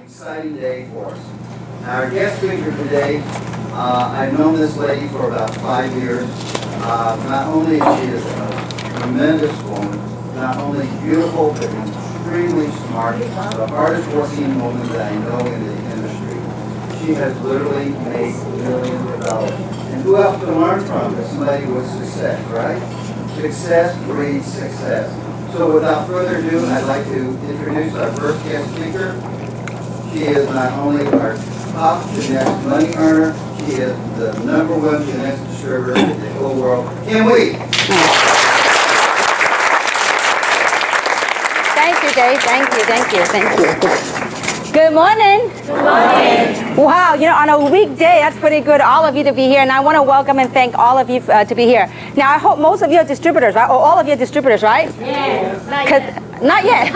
Exciting day for us. Our guest speaker today, I've known this lady for about 5 years. Not only is she a tremendous woman, not only beautiful, but extremely smart, the hardest working woman that I know in the industry. She has literally made millions of dollars. And who else to learn from is somebody with success, right? Success breeds success. So without further ado, I'd like to introduce our first guest speaker. She is not only our top Genex money earner, she is the #1 Genex distributor in the whole world. Kim Wee. Thank you, Dave. Thank you. Good morning. Good morning. Wow, on a weekday, that's pretty good, all of you to be here. And I want to welcome and thank all of you to be here. Now, I hope most of you are distributors, right? Or all of you are distributors, right? Yes. Not yet.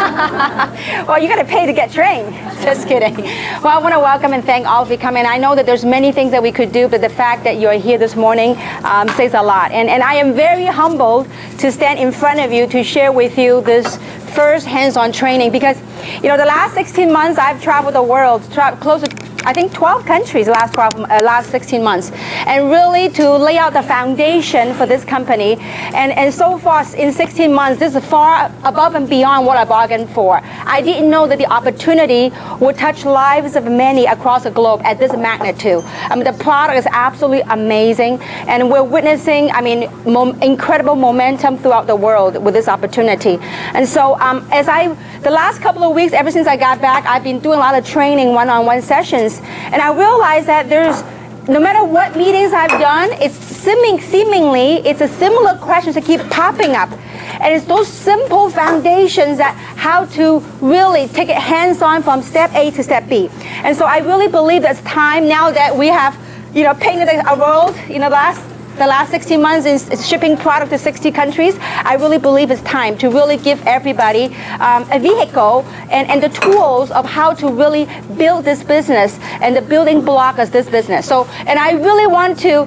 Well, you got to pay to get trained. Just kidding. Well, I want to welcome and thank all of you coming. I know that there's many things that we could do, but the fact that you're here this morning says a lot. And I am very humbled to stand in front of you to share with you this first hands-on training, because the last 16 months I've traveled the world, close to I think 12 countries the last 16 months, and really to lay out the foundation for this company. And so far in 16 months, this is far above and beyond what I bargained for. I didn't know that the opportunity would touch lives of many across the globe at this magnitude. The product is absolutely amazing, and we're witnessing, incredible momentum throughout the world with this opportunity. And so the last couple of weeks, ever since I got back, I've been doing a lot of training, one-on-one sessions. And I realized that no matter what meetings I've done, it's seemingly it's a similar questions that keep popping up. And it's those simple foundations that how to really take it hands-on from step A to step B. And so I really believe that it's time now that we have, painted a world, the last 16 months is shipping product to 60 countries. I really believe it's time to really give everybody a vehicle and the tools of how to really build this business and the building block of this business. So, and I really want to,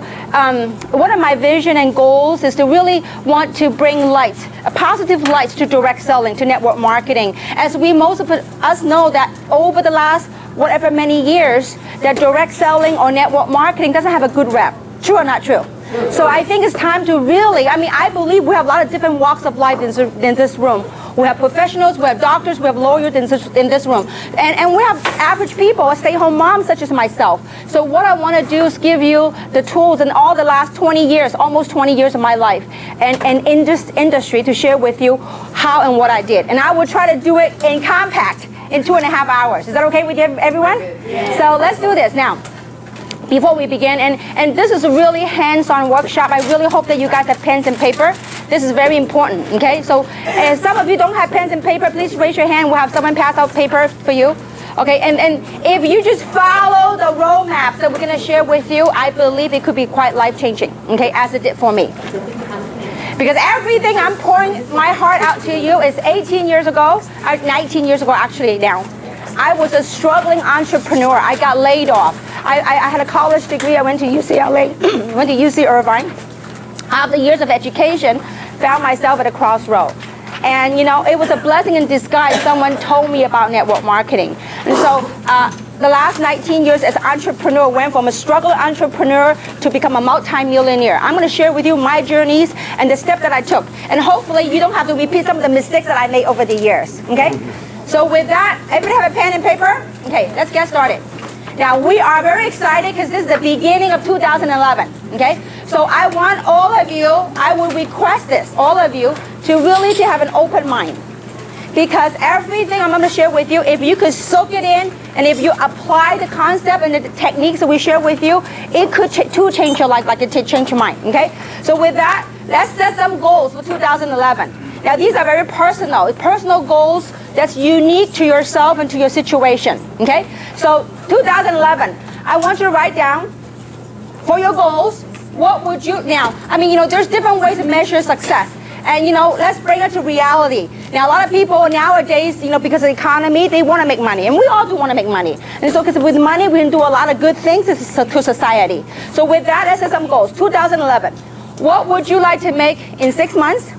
one of my vision and goals is to really want to bring light, a positive light to direct selling, to network marketing. As most of us know that over the last whatever many years, that direct selling or network marketing doesn't have a good rep. True or not true? So I think it's time to really, I believe we have a lot of different walks of life in this room. We have professionals, we have doctors, we have lawyers in this room. And we have average people, stay-home moms such as myself. So what I want to do is give you the tools in all the last 20 years, almost 20 years of my life, and in this industry to share with you how and what I did. And I will try to do it in compact in 2.5 hours. Is that okay with everyone? Yeah. So let's do this now. Before we begin, and this is a really hands-on workshop. I really hope that you guys have pens and paper. This is very important, okay? So if some of you don't have pens and paper, please raise your hand. We'll have someone pass out paper for you. Okay, and if you just follow the roadmap that we're gonna share with you, I believe it could be quite life-changing, okay, as it did for me. Because everything I'm pouring my heart out to you is 18 years ago, 19 years ago actually now. I was a struggling entrepreneur. I got laid off. I had a college degree. I went to UCLA, went to UC Irvine. After years of education, found myself at a crossroad. And it was a blessing in disguise. Someone told me about network marketing. And so the last 19 years as an entrepreneur went from a struggling entrepreneur to become a multi-millionaire. I'm going to share with you my journeys and the steps that I took. And hopefully you don't have to repeat some of the mistakes that I made over the years. Okay? So with that, everybody have a pen and paper? Okay, let's get started. Now, we are very excited because this is the beginning of 2011, okay? So I want all of you, I will request this, all of you, to really have an open mind. Because everything I'm going to share with you, if you could soak it in, and if you apply the concept and the techniques that we share with you, it could change your life like it changed your mind, okay? So with that, let's set some goals for 2011. Now, these are very personal goals that's unique to yourself and to your situation, okay? So 2011, I want you to write down for your goals, what would you, now, there's different ways to measure success. And, let's bring it to reality. Now, a lot of people nowadays, because of the economy, they want to make money. And we all do want to make money. And so, because with money, we can do a lot of good things to society. So with that, let's set some goals. 2011, what would you like to make in 6 months?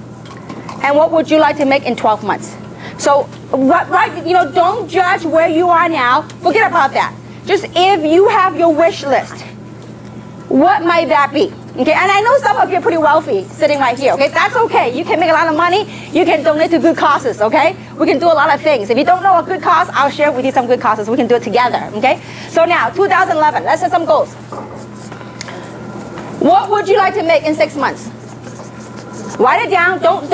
And what would you like to make in 12 months? So right, you know, don't judge where you are now. Forget about that. Just if you have your wish list, what might that be? Okay, and I know some of you are pretty wealthy sitting right here, okay? That's okay. You can make a lot of money. You can donate to good causes, okay? We can do a lot of things. If you don't know a good cause, I'll share with you some good causes. We can do it together, okay? So now, 2011, let's set some goals. What would you like to make in 6 months? Write it down. Don't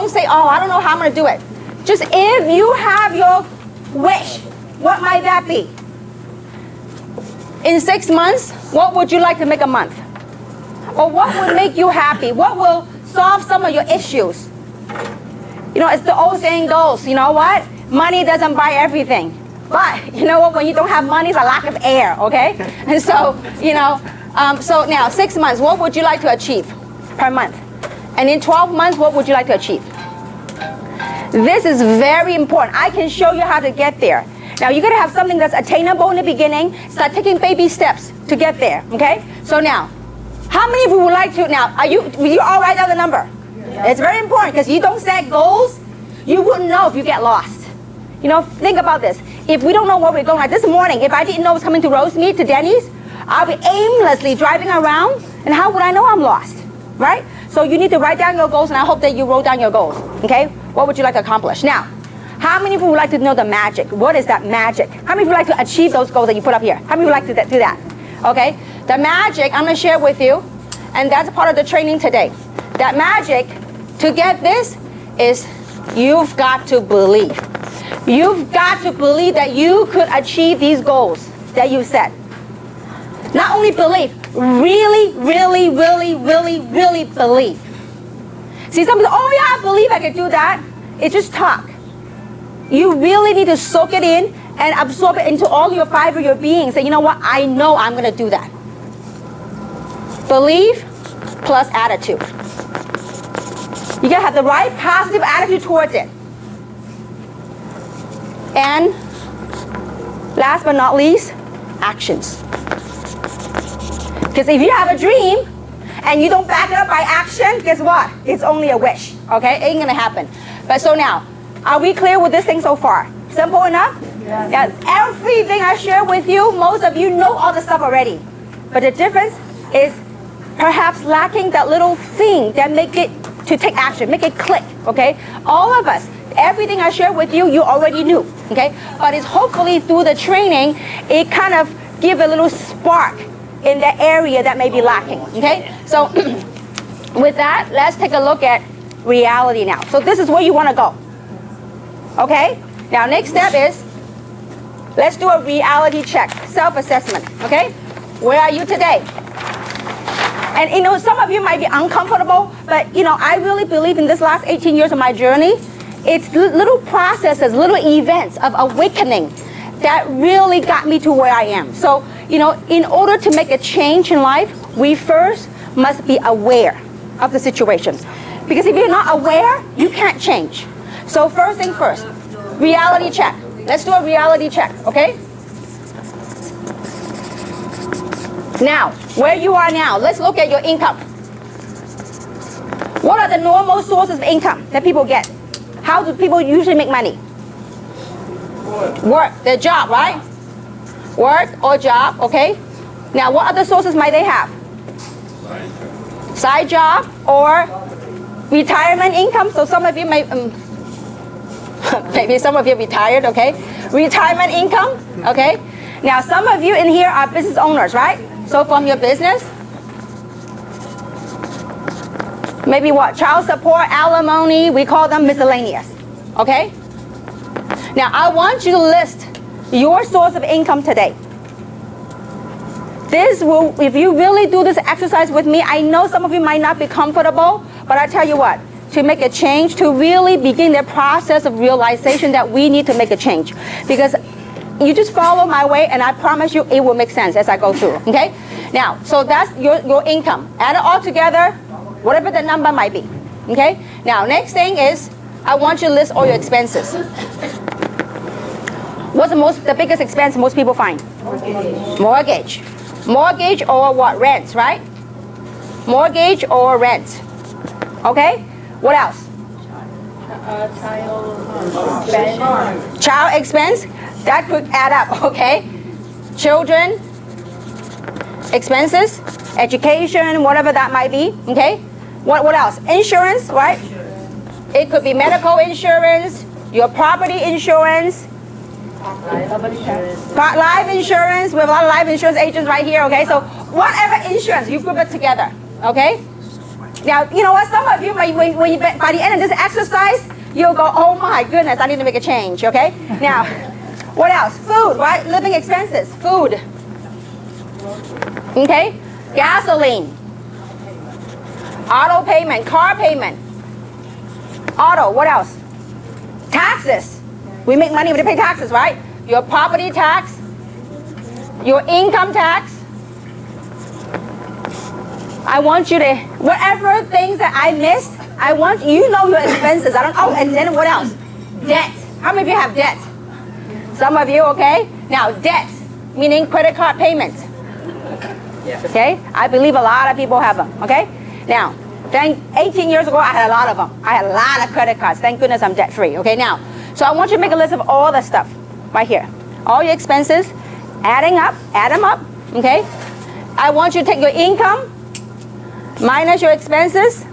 say, oh, I don't know how I'm going to do it. Just if you have your wish, what might that be? In 6 months, what would you like to make a month? Or what would make you happy? What will solve some of your issues? You know, it's the old saying goes, you know what? Money doesn't buy everything. But, you know what? When you don't have money, it's a lack of air, okay? And so, you know, so now 6 months, what would you like to achieve per month? And in 12 months, what would you like to achieve? This is very important. I can show you how to get there. Now, you're going to have something that's attainable in the beginning. Start taking baby steps to get there, okay? So now, how many of you would like to, now, will you all write down the number? Yeah. It's very important because you don't set goals, you wouldn't know if you get lost. You know, think about this. If we don't know where we're going, like this morning, if I didn't know I was coming to Rosemead, to Denny's, I'll be aimlessly driving around, and how would I know I'm lost, right? So you need to write down your goals, and I hope that you wrote down your goals, okay? What would you like to accomplish? Now, how many of you would like to know the magic? What is that magic? How many of you would like to achieve those goals that you put up here? How many of you would like to do that? Okay? The magic I'm going to share with you, and that's part of the training today. That magic, to get this, is you've got to believe. You've got to believe that you could achieve these goals that you set. Not only believe, really, really, really, really, really believe. See, some people, oh yeah, I believe I can do that. It's just talk. You really need to soak it in and absorb it into all your fiber of your being. Say, you know what? I know I'm going to do that. Believe plus attitude. You got to have the right positive attitude towards it. And last but not least, actions. Because if you have a dream and you don't back it up by action, guess what? It's only a wish. Okay? It ain't going to happen. But so now, are we clear with this thing so far? Simple enough? Yes. Yeah, everything I share with you, most of you know all the stuff already. But the difference is perhaps lacking that little thing that make it to take action, make it click, okay? All of us, everything I share with you, you already knew, okay? But it's hopefully through the training, it kind of give a little spark in the area that may be lacking, okay? So with that, let's take a look at reality now. So this is where you want to go. Okay? Now, next step is, let's do a reality check, self-assessment, okay? Where are you today? And, you know, some of you might be uncomfortable, but, you know, I really believe in this last 18 years of my journey, it's little processes, little events of awakening that really got me to where I am. So, you know, in order to make a change in life, we first must be aware of the situation. Because if you're not aware, you can't change. So first thing first, reality check. Let's do a reality check, okay? Now, where you are now, let's look at your income. What are the normal sources of income that people get? How do people usually make money? Work, their job, right? Work or job, okay? Now, what other sources might they have? Side job or retirement income. So some of you may, maybe some of you are retired, okay? Retirement income, okay? Now, some of you in here are business owners, right? So from your business, maybe what? Child support, alimony, we call them miscellaneous, okay? Now, I want you to list your source of income today. This will, if you really do this exercise with me, I know some of you might not be comfortable, but I tell you what, to make a change, to really begin the process of realization that we need to make a change. Because you just follow my way, and I promise you it will make sense as I go through, okay? Now, so that's your income. Add it all together, whatever the number might be, okay? Now, next thing is, I want you to list all your expenses. What's the biggest expense most people find? Mortgage. Mortgage or what? Rent, right? Mortgage or rent. Okay? What else? Child expense, that could add up, okay? Children expenses, education, whatever that might be, okay? What else? Insurance, right? It could be medical insurance, your property insurance, life insurance. We have a lot of life insurance agents right here, okay? So whatever insurance, you group it together, okay? Now, you know what? Some of you, by the end of this exercise, you'll go, oh my goodness, I need to make a change, okay? Now, what else? Food, right? Living expenses, food. Okay? Gasoline. Auto payment, car payment. Auto, what else? Taxes. We make money when we pay taxes, right? Your property tax, your income tax. I want you to, whatever things that I missed, I want you know your expenses. I don't. Oh, and then what else? Debt. How many of you have debt? Some of you, okay? Now, debt, meaning credit card payments. Okay? I believe a lot of people have them, okay? Now, 18 years ago, I had a lot of them. I had a lot of credit cards. Thank goodness I'm debt free, okay? Now, so I want you to make a list of all the stuff right here. All your expenses, add them up, okay? I want you to take your income minus your expenses.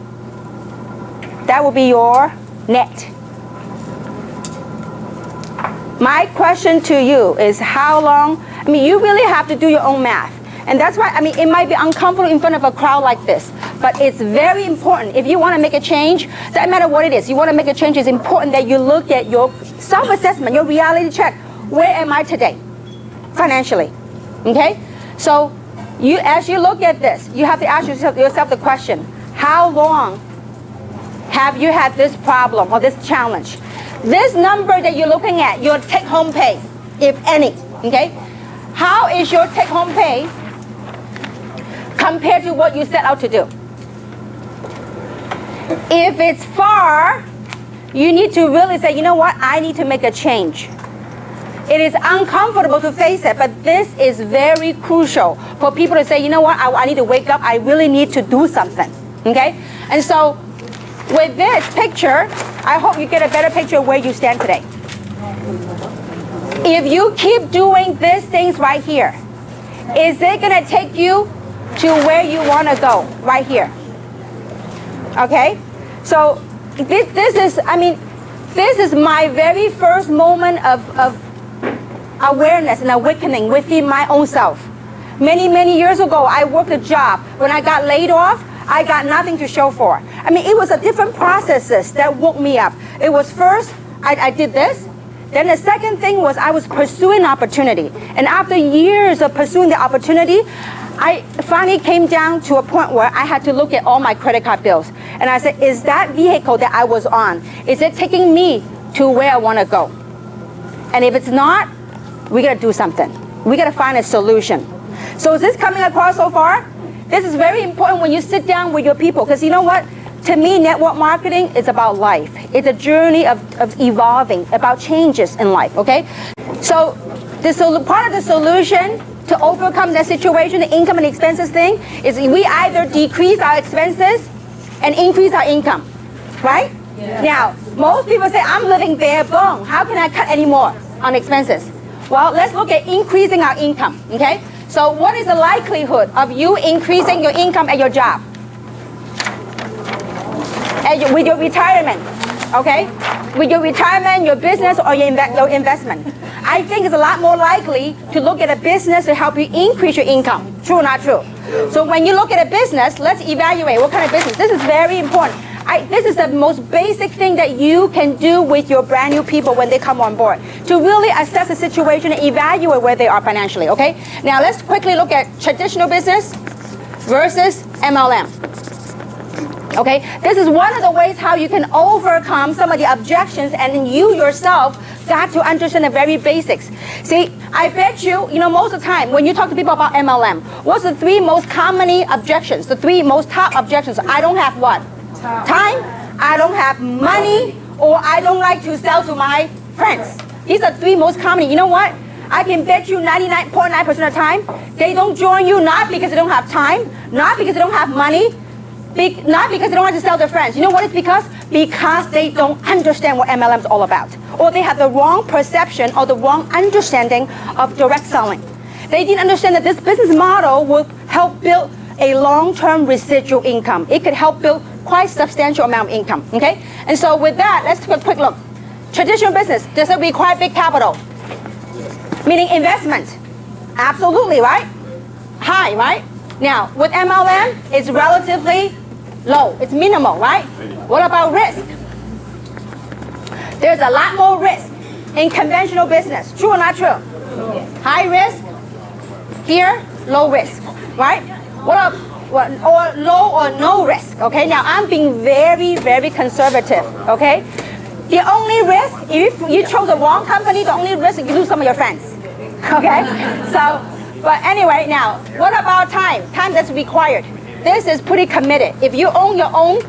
That will be your net. My question to you is how long, I mean, you really have to do your own math. And that's why, I mean, it might be uncomfortable in front of a crowd like this, but it's very important. If you want to make a change, doesn't matter what it is, you want to make a change, it's important that you look at your self-assessment, your reality check. Where am I today, financially? Okay? So, as you look at this, you have to ask yourself the question, how long have you had this problem or this challenge? This number that you're looking at, your take-home pay, if any, okay? How is your take-home pay compared to what you set out to do? If it's far, you need to really say, you know what, I need to make a change. It is uncomfortable to face it, but this is very crucial for people to say, you know what, I need to wake up, I really need to do something, okay? And so, with this picture, I hope you get a better picture of where you stand today. If you keep doing these things right here, is it going to take you to where you want to go right here? Okay? So this is, I mean, this is my very first moment of awareness and awakening within my own self. Many, many years ago, I worked a job. When I got laid off, I got nothing to show for. I mean, it was a different processes that woke me up. It was first, I did this. Then the second thing was I was pursuing opportunity. And after years of pursuing the opportunity, I finally came down to a point where I had to look at all my credit card bills. And I said, is that vehicle that I was on, is it taking me to where I want to go? And if it's not, we got to do something. We got to find a solution. So is this coming across so far? This is very important when you sit down with your people, because you know what? To me, network marketing is about life. It's a journey of evolving, about changes in life, okay? So part of the solution to overcome that situation, the income and expenses thing, is we either decrease our expenses and increase our income, right? Yeah. Now, most people say, I'm living bare bone. How can I cut any more on expenses? Well, let's look at increasing our income, okay? So what is the likelihood of you increasing your income at your job? With your retirement, okay? With your retirement, your business, or your investment. I think it's a lot more likely to look at a business to help you increase your income. True or not true? So when you look at a business, let's evaluate what kind of business. This is very important. This is the most basic thing that you can do with your brand new people when they come on board, to really assess the situation and evaluate where they are financially, okay? Now let's quickly look at traditional business versus MLM. Okay, this is one of the ways how you can overcome some of the objections, and you yourself got to understand the very basics. See, I bet you, most of the time when you talk to people about MLM, what's the three most commonly objections, the three most top objections? I don't have what? Time, I don't have money, or I don't like to sell to my friends. These are three most common. You know what? I can bet you 99.9% of the time, they don't join you not because they don't have time, not because they don't have money, not because they don't want to sell their friends. You know what it's because? Because they don't understand what MLM is all about, or they have the wrong perception or the wrong understanding of direct selling. They didn't understand that this business model will help build a long-term residual income. It could help build quite substantial amount of income, okay? And so with that, let's take a quick look. Traditional business, does it require big capital? Meaning investment. Absolutely, right? High, right? Now, with MLM, it's relatively low. It's minimal, right? What about risk? There's a lot more risk in conventional business. True or not true? High risk, here, low risk, right? Or low or no risk, okay? Now, I'm being very, very conservative, okay? The only risk, if you chose the wrong company, the only risk is you lose some of your friends, okay? So, but anyway, now, what about time? Time that's required. This is pretty committed. If you own your own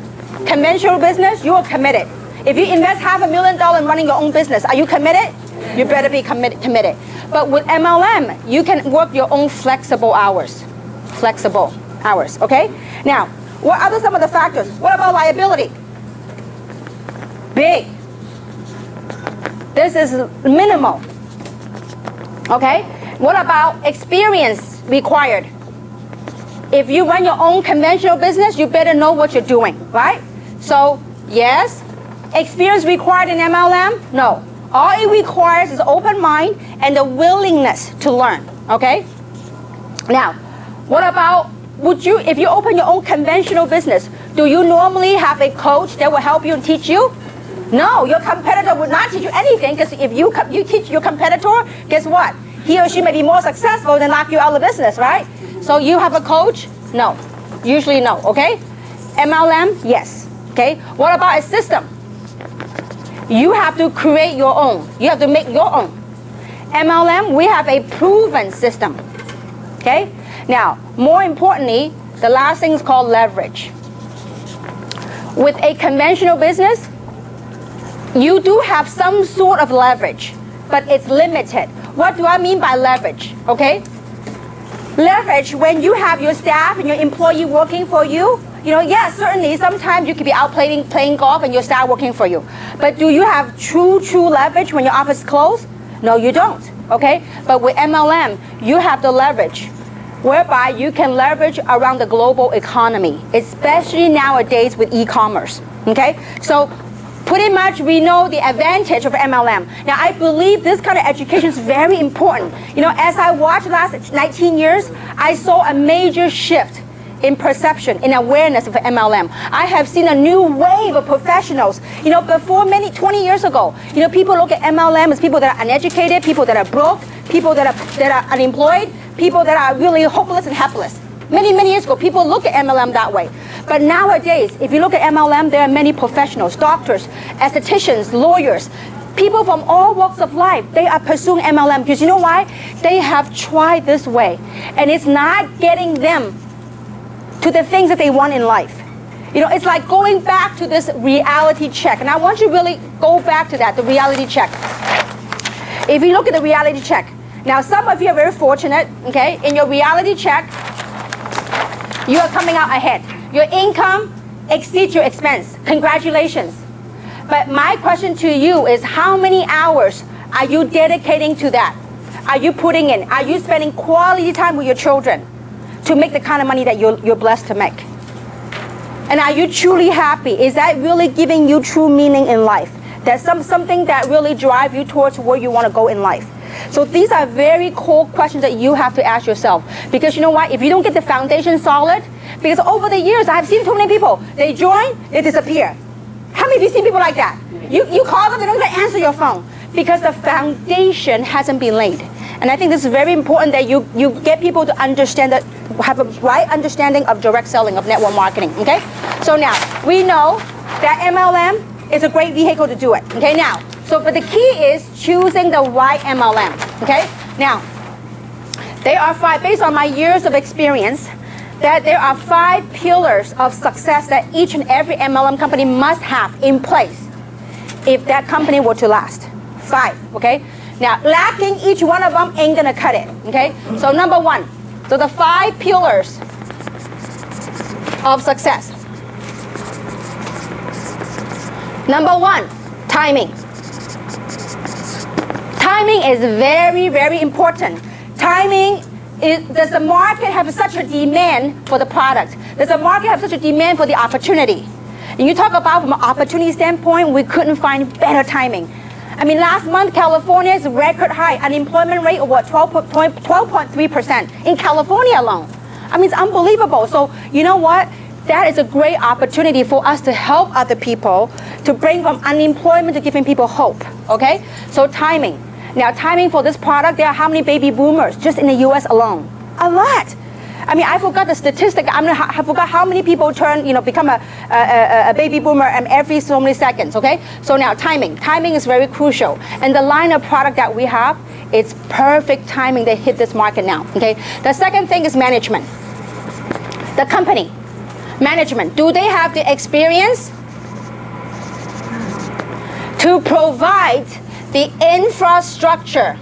conventional business, you are committed. If you invest $500,000 in running your own business, are you committed? You better be committed. But with MLM, you can work your own flexible hours. Flexible hours, okay? Now, what are some of the factors? What about liability? Big. This is minimal, okay? What about experience required? If you run your own conventional business, you better know what you're doing, right? So, yes, experience required in MLM? No. All it requires is open mind and the willingness to learn, okay? Now, what about, if you open your own conventional business, do you normally have a coach that will help you and teach you? No, your competitor would not teach you anything, because if you teach your competitor, guess what? He or she may be more successful than knock you out of the business, right? So you have a coach? No. Usually no, okay? MLM? Yes. Okay? What about a system? You have to create your own. You have to make your own. MLM, we have a proven system. Okay? Now, more importantly, the last thing is called leverage. With a conventional business, you do have some sort of leverage, but it's limited. What do I mean by leverage? Okay? Leverage, when you have your staff and your employee working for you, yes, certainly sometimes you could be out playing golf and your staff working for you. But do you have true leverage when your office is closed? No, you don't, okay? But with MLM, you have the leverage, whereby you can leverage around the global economy, especially nowadays with e-commerce, okay? So pretty much we know the advantage of MLM. Now, I believe this kind of education is very important. As I watched the last 19 years, I saw a major shift in perception, in awareness of MLM. I have seen a new wave of professionals. Before 20 years ago, people look at MLM as people that are uneducated, people that are broke, people that are unemployed, people that are really hopeless and helpless. Many years ago, people look at MLM that way. But nowadays, if you look at MLM, there are many professionals, doctors, estheticians, lawyers, people from all walks of life. They are pursuing MLM because you know why? They have tried this way, and it's not getting them to the things that they want in life. It's like going back to this reality check. And I want you to really go back to that, the reality check. If you look at the reality check, now some of you are very fortunate, okay? In your reality check, you are coming out ahead. Your income exceeds your expense. Congratulations. But my question to you is, how many hours are you dedicating to that? Are you putting in? Are you spending quality time with your children to make the kind of money that you're blessed to make? And are you truly happy? Is that really giving you true meaning in life? That's something that really drives you towards where you want to go in life. So these are very core questions that you have to ask yourself. Because you know what? If you don't get the foundation solid, because over the years, I've seen too many people. They join, they disappear. How many of you seen people like that? You call them, they don't even answer your phone. Because the foundation hasn't been laid. And I think this is very important that you get people to understand that, have a right understanding of direct selling, of network marketing, okay? So now, we know that MLM is a great vehicle to do it, okay? Now, but the key is choosing the right MLM, okay? Now, there are 5, based on my years of experience, that there are 5 pillars of success that each and every MLM company must have in place if that company were to last. 5, okay? Now, lacking each one of them ain't gonna cut it, okay? So number 1, so the 5 pillars of success. Number one, timing. Timing is very, very important. Timing is, does the market have such a demand for the product? Does the market have such a demand for the opportunity? And you talk about from an opportunity standpoint, we couldn't find better timing. I mean, last month, California's record high unemployment rate of what, 12.3% in California alone. I mean, it's unbelievable. So you know what? That is a great opportunity for us to help other people, to bring from unemployment to giving people hope, okay? So timing. Now, timing for this product, there are how many baby boomers just in the US alone? A lot. I mean, I forgot the statistic. I forgot how many people become a baby boomer every so many seconds, okay? So now timing. Timing is very crucial. And the line of product that we have, it's perfect timing that hit this market now, okay? The second thing is management. The company, management, do they have the experience to provide the infrastructure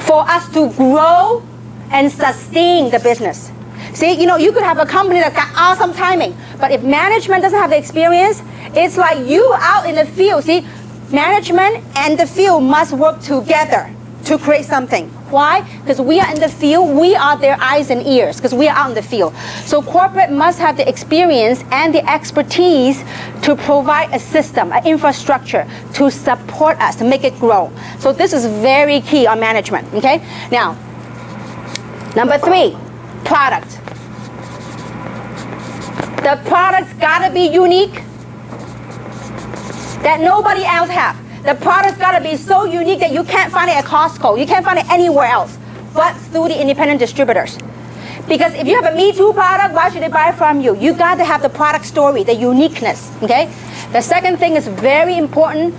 for us to grow and sustain the business? See, you could have a company that got awesome timing, but if management doesn't have the experience, it's like you out in the field. See, management and the field must work together to create something. Why? Because we are in the field, we are their eyes and ears, because we are out in the field. So corporate must have the experience and the expertise to provide a system, an infrastructure to support us, to make it grow. So this is very key on management, okay? Now, number three, product. The product's gotta be unique that nobody else have. The product's gotta be so unique that you can't find it at Costco. You can't find it anywhere else but through the independent distributors. Because if you have a Me Too product, why should they buy from you? You gotta have the product story, the uniqueness, okay? The second thing is very important.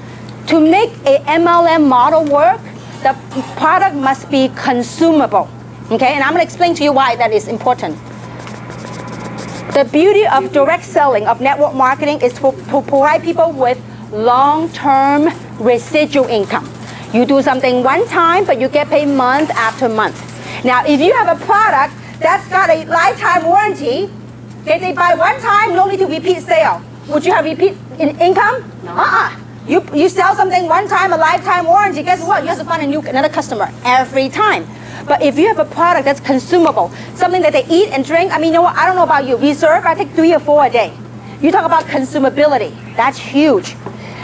To make a MLM model work, the product must be consumable, okay? And I'm gonna explain to you why that is important. The beauty of direct selling, of network marketing, is to provide people with long-term residual income. You do something one time, but you get paid month after month. Now, if you have a product that's got a lifetime warranty, if they buy one time, no need to repeat sale. Would you have repeat income? No. You sell something one time, a lifetime warranty, guess what? You have to find another customer every time. But if you have a product that's consumable, something that they eat and drink, I mean, you know what? I don't know about you. Reserve, I take 3 or 4 a day. You talk about consumability. That's huge.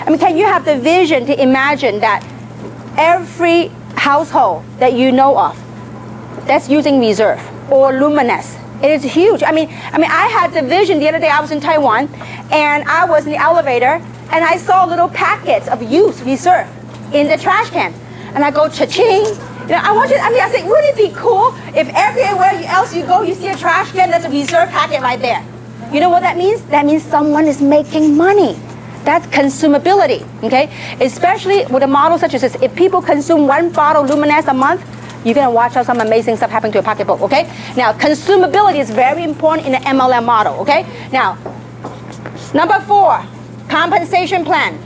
I mean, can you have the vision to imagine that every household that you know of that's using Reserve or Luminous, it is huge. I mean, I had the vision the other day. I was in Taiwan, and I was in the elevator, and I saw little packets of used Reserve in the trash can, and I go cha-ching. I said, wouldn't it be cool if everywhere else you go, you see a trash can that's a Reserve packet right there? You know what that means? That means someone is making money. That's consumability, okay? Especially with a model such as this. If people consume 1 bottle Luminous a month, you're gonna watch out some amazing stuff happen to your pocketbook, okay? Now, consumability is very important in the MLM model, okay? Now, number 4, compensation plan.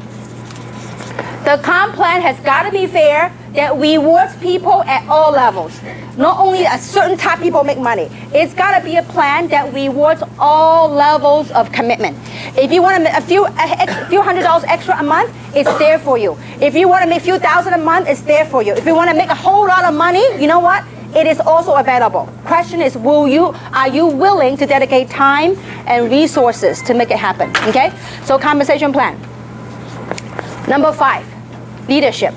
The comp plan has gotta be fair, that rewards people at all levels. Not only a certain type of people make money. It's got to be a plan that rewards all levels of commitment. If you want to make a few $100s extra a month, it's there for you. If you want to make a few thousand a month, it's there for you. If you want to make a whole lot of money, you know what? It is also available. Question is, are you willing to dedicate time and resources to make it happen? Okay? So compensation plan. Number 5, leadership.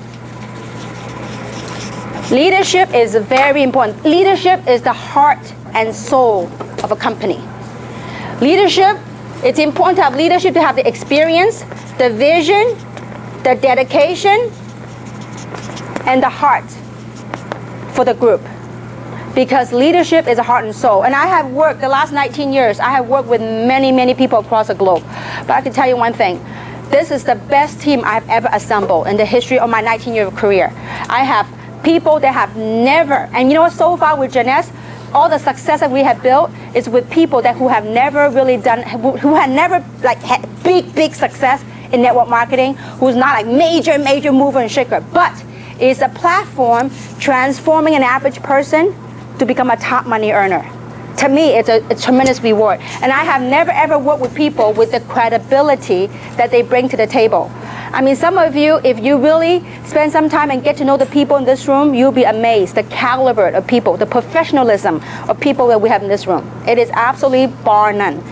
Leadership is very important. Leadership is the heart and soul of a company. Leadership, it's important to have leadership, to have the experience, the vision, the dedication, and the heart for the group. Because leadership is a heart and soul. And I have worked, the last 19 years, I have worked with many, many people across the globe. But I can tell you one thing. This is the best team I've ever assembled in the history of my 19-year career. I have people that have never, and you know what, so far with Jeunesse, all the success that we have built is with people who have never really done, who had never had big success in network marketing, who's not like major mover and shaker, but it's a platform transforming an average person to become a top money earner. to me, it's a tremendous reward. And I have never ever worked with people with the credibility that they bring to the table. I mean, some of you, if you really spend some time and get to know the people in this room, you'll be amazed the caliber of people, the professionalism of people that we have in this room. It is absolutely bar none.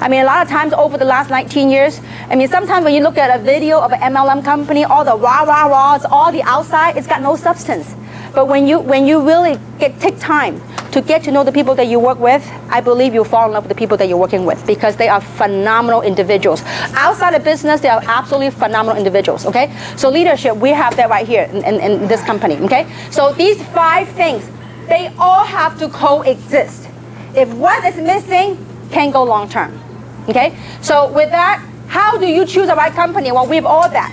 I mean, a lot of times over the last 19 years, I mean, sometimes when you look at a video of an MLM company, all the rah, it's all the outside, it's got no substance. But when you really take time to get to know the people that you work with, I believe you'll fall in love with the people that you're working with because they are phenomenal individuals. Outside of business, they are absolutely phenomenal individuals, okay? So leadership, we have that right here in this company, okay? So these 5 things, they all have to coexist. If one is missing, can't go long term, okay? So with that, how do you choose the right company? Well, we have all that.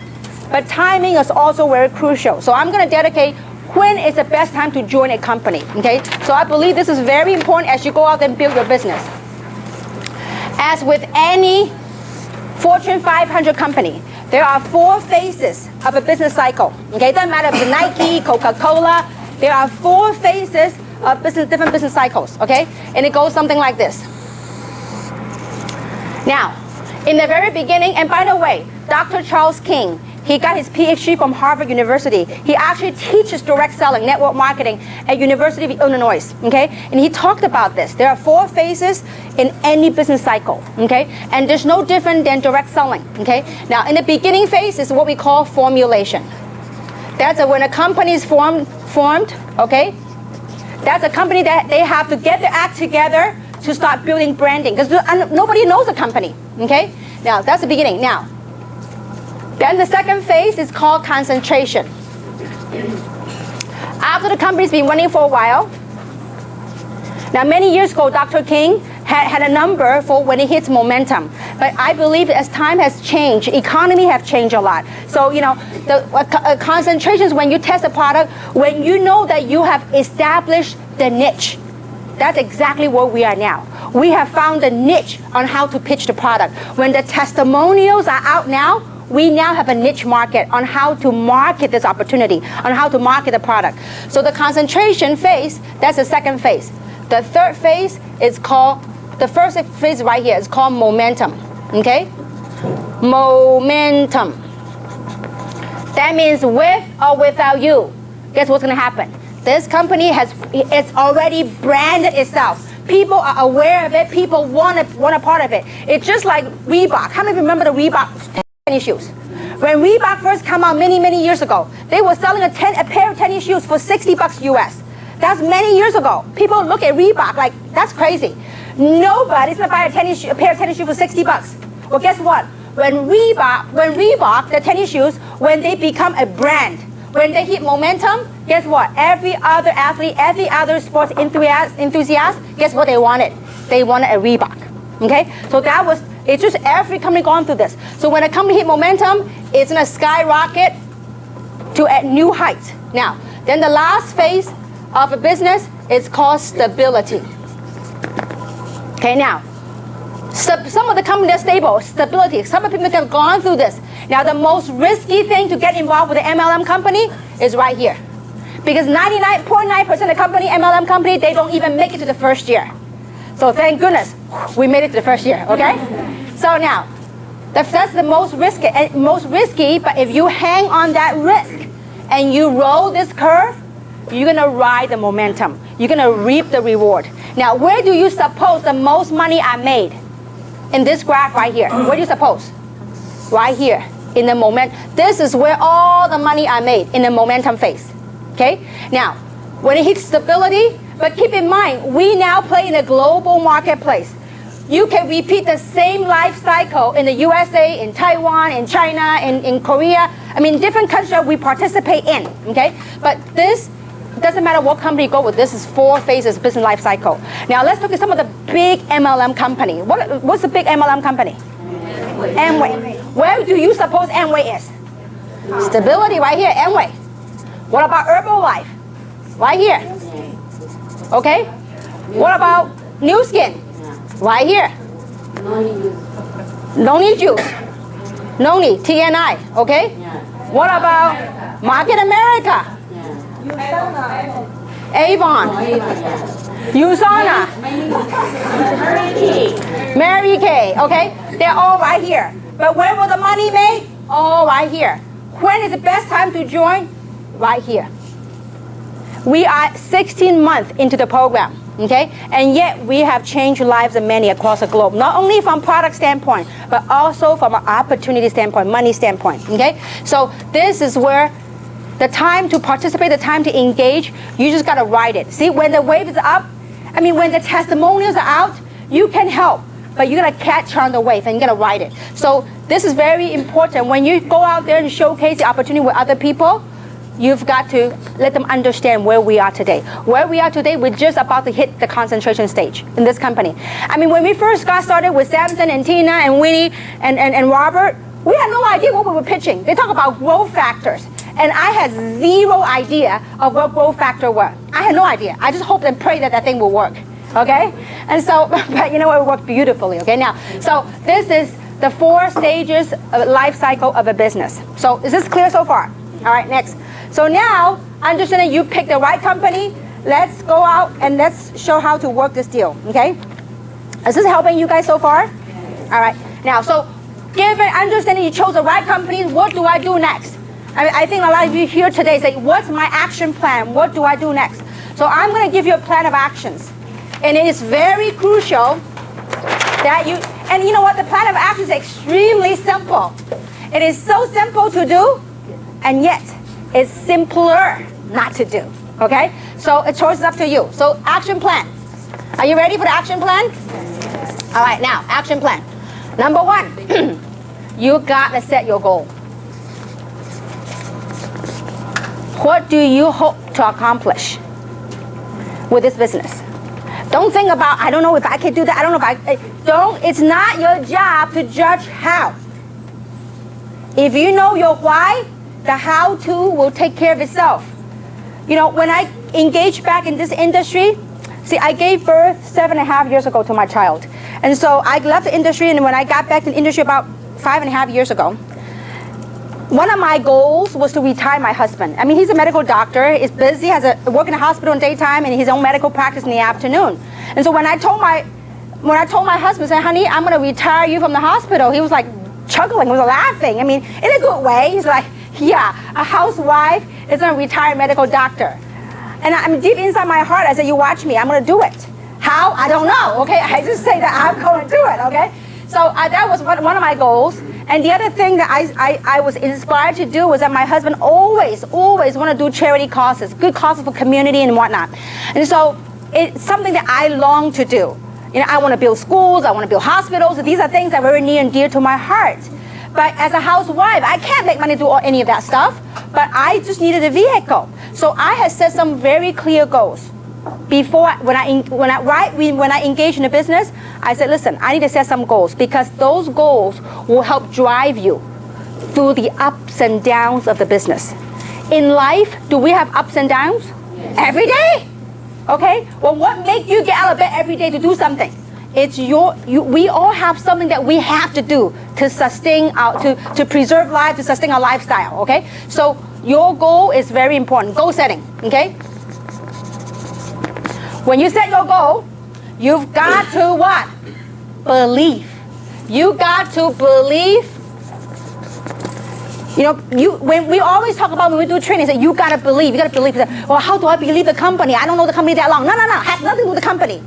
But timing is also very crucial. So I'm gonna dedicate when is the best time to join a company, okay? So I believe this is very important as you go out and build your business. As with any Fortune 500 company, there are 4 phases of a business cycle, okay? It doesn't matter if it's Nike, Coca-Cola, there are 4 phases of different business cycles, okay? And it goes something like this. Now, in the very beginning, and by the way, Dr. Charles King, he got his PhD from Harvard University. He actually teaches direct selling, network marketing at University of Illinois, okay? And he talked about this. There are 4 phases in any business cycle, okay? And there's no different than direct selling, okay? Now, in the beginning phase is what we call formulation. That's when a company is formed, okay? That's a company that they have to get their act together to start building branding because nobody knows the company, okay? Now, that's the beginning. Now, then the second phase is called concentration. After the company's been running for a while, now many years ago, Dr. King had a number for when it hits momentum. But I believe as time has changed, economy have changed a lot. So, you know, the concentrations when you test a product, when you know that you have established the niche. That's exactly where we are now. We have found a niche on how to pitch the product. When the testimonials are out now, we now have a niche market on how to market this opportunity, on how to market the product. So the concentration phase, that's the second phase. The third phase is called, the first phase right here is called momentum, okay? Momentum. That means with or without you, guess what's gonna happen? This company it's already branded itself. People are aware of it, people want a part of it. It's just like Reebok. How many remember the Reebok tennis shoes? When Reebok first came out many years ago, they were selling a pair of tennis shoes for $60 US. That's many years ago. People look at Reebok like, that's crazy. Nobody's gonna buy a pair of tennis shoes for $60. Well, guess what? When Reebok, the tennis shoes, when they become a brand, when they hit momentum, guess what? Every other athlete, every other sports enthusiast, guess what they wanted? They wanted a Reebok, okay? So that was, it's just every company gone through this. So when a company hit momentum, it's gonna skyrocket to new heights. Now, then the last phase of a business is called stability. Okay, now, some of the companies are stable, stability. Some of the people have gone through this. Now, the most risky thing to get involved with an MLM company is right here. Because 99.9% of the company, MLM company, they don't even make it to the first year. So thank goodness we made it to the first year, okay? So now, that's the most risky, but if you hang on that risk and you roll this curve, you're gonna ride the momentum. You're gonna reap the reward. Now, where do you suppose the most money I made? In this graph right here. Where do you suppose? Right here, in the moment. This is where all the money I made, in the momentum phase. Okay? Now, when it hits stability, but keep in mind, we now play in a global marketplace. You can repeat the same life cycle in the USA, in Taiwan, in China, in Korea. I mean, different countries that we participate in, okay? But this, doesn't matter what company you go with, this is 4 phases business life cycle. Now, let's look at some of the big MLM company. What's the big MLM company? Amway. Where do you suppose Amway is? Stability right here, Amway. What about Herbalife? Right here. Okay? What about New Skin? Right here. Noni Juice. Noni, TNI, okay? What about Market America? Avon. Usana. Mary Kay. Okay? They're all right here. But when will the money made? All right here. When is the best time to join? Right here. We are 16 months into the program, okay? And yet we have changed lives of many across the globe, not only from product standpoint, but also from an opportunity standpoint, money standpoint, okay? So this is where the time to participate, the time to engage, you just gotta ride it. See, when the wave is up, I mean, when the testimonials are out, you can help, but you gotta catch on the wave and you gotta ride it. So this is very important. When you go out there and showcase the opportunity with other people, you've got to let them understand where we are today. Where we are today, we're just about to hit the concentration stage in this company. I mean, when we first got started with Samson and Tina and Winnie and Robert, we had no idea what we were pitching. They talk about growth factors. And I had zero idea of what growth factor was. I had no idea. I just hoped and prayed that that thing will work. Okay? And so, but you know what, it worked beautifully. Okay, now, so this is the 4 stages of life cycle of a business. So is this clear so far? All right, next. So now, understanding you picked the right company, let's go out and let's show how to work this deal, okay? Is this helping you guys so far? All right. Now, so given understanding you chose the right company, what do I do next? I think a lot of you here today say, what's my action plan? What do I do next? So I'm going to give you a plan of actions. And it is very crucial that you, and you know what, the plan of action is extremely simple. It is so simple to do, and yet it's simpler not to do, okay? So a choice is up to you. So action plan. Are you ready for the action plan? All right, now, action plan. Number 1, you got to set your goal. What do you hope to accomplish with this business? Don't think about, I don't know if I can do that. I don't know if it's not your job to judge how. If you know your why, the how-to will take care of itself. You know, when I engaged back in this industry, see, I gave birth 7.5 years ago to my child. And so I left the industry, and when I got back to the industry about 5.5 years ago, one of my goals was to retire my husband. I mean, he's a medical doctor, is busy, has a work in a hospital in daytime and his own medical practice in the afternoon. And so when I told my husband, I said, honey, I'm gonna retire you from the hospital, he was like chuckling, he was laughing. I mean, in a good way. He's like, yeah, a housewife is a retired medical doctor. And I'm deep inside my heart, I said, you watch me, I'm gonna do it. How? I don't know, okay? I just say that I'm going to do it, okay? So that was one of my goals. And the other thing that I was inspired to do was that my husband always want to do charity causes, good causes for community and whatnot. And so it's something that I long to do. You know, I want to build schools, I want to build hospitals. These are things that are very near and dear to my heart. But as a housewife, I can't make money to do any of that stuff. But I just needed a vehicle. So I had set some very clear goals. Before, when I engage in a business, I said, listen, I need to set some goals, because those goals will help drive you through the ups and downs of the business. In life, do we have ups and downs? Yes. Every day? Okay, well, what makes you get out of bed every day to do something? It's we all have something that we have to do to sustain to preserve life, to sustain our lifestyle, okay? So your goal is very important, goal setting, okay? When you set your goal, you've got to what? Believe. You got to believe. You know, when we always talk about when we do training, say you got to believe. You got to believe that. Well, how do I believe the company? I don't know the company that long. No. It has nothing to do with the company.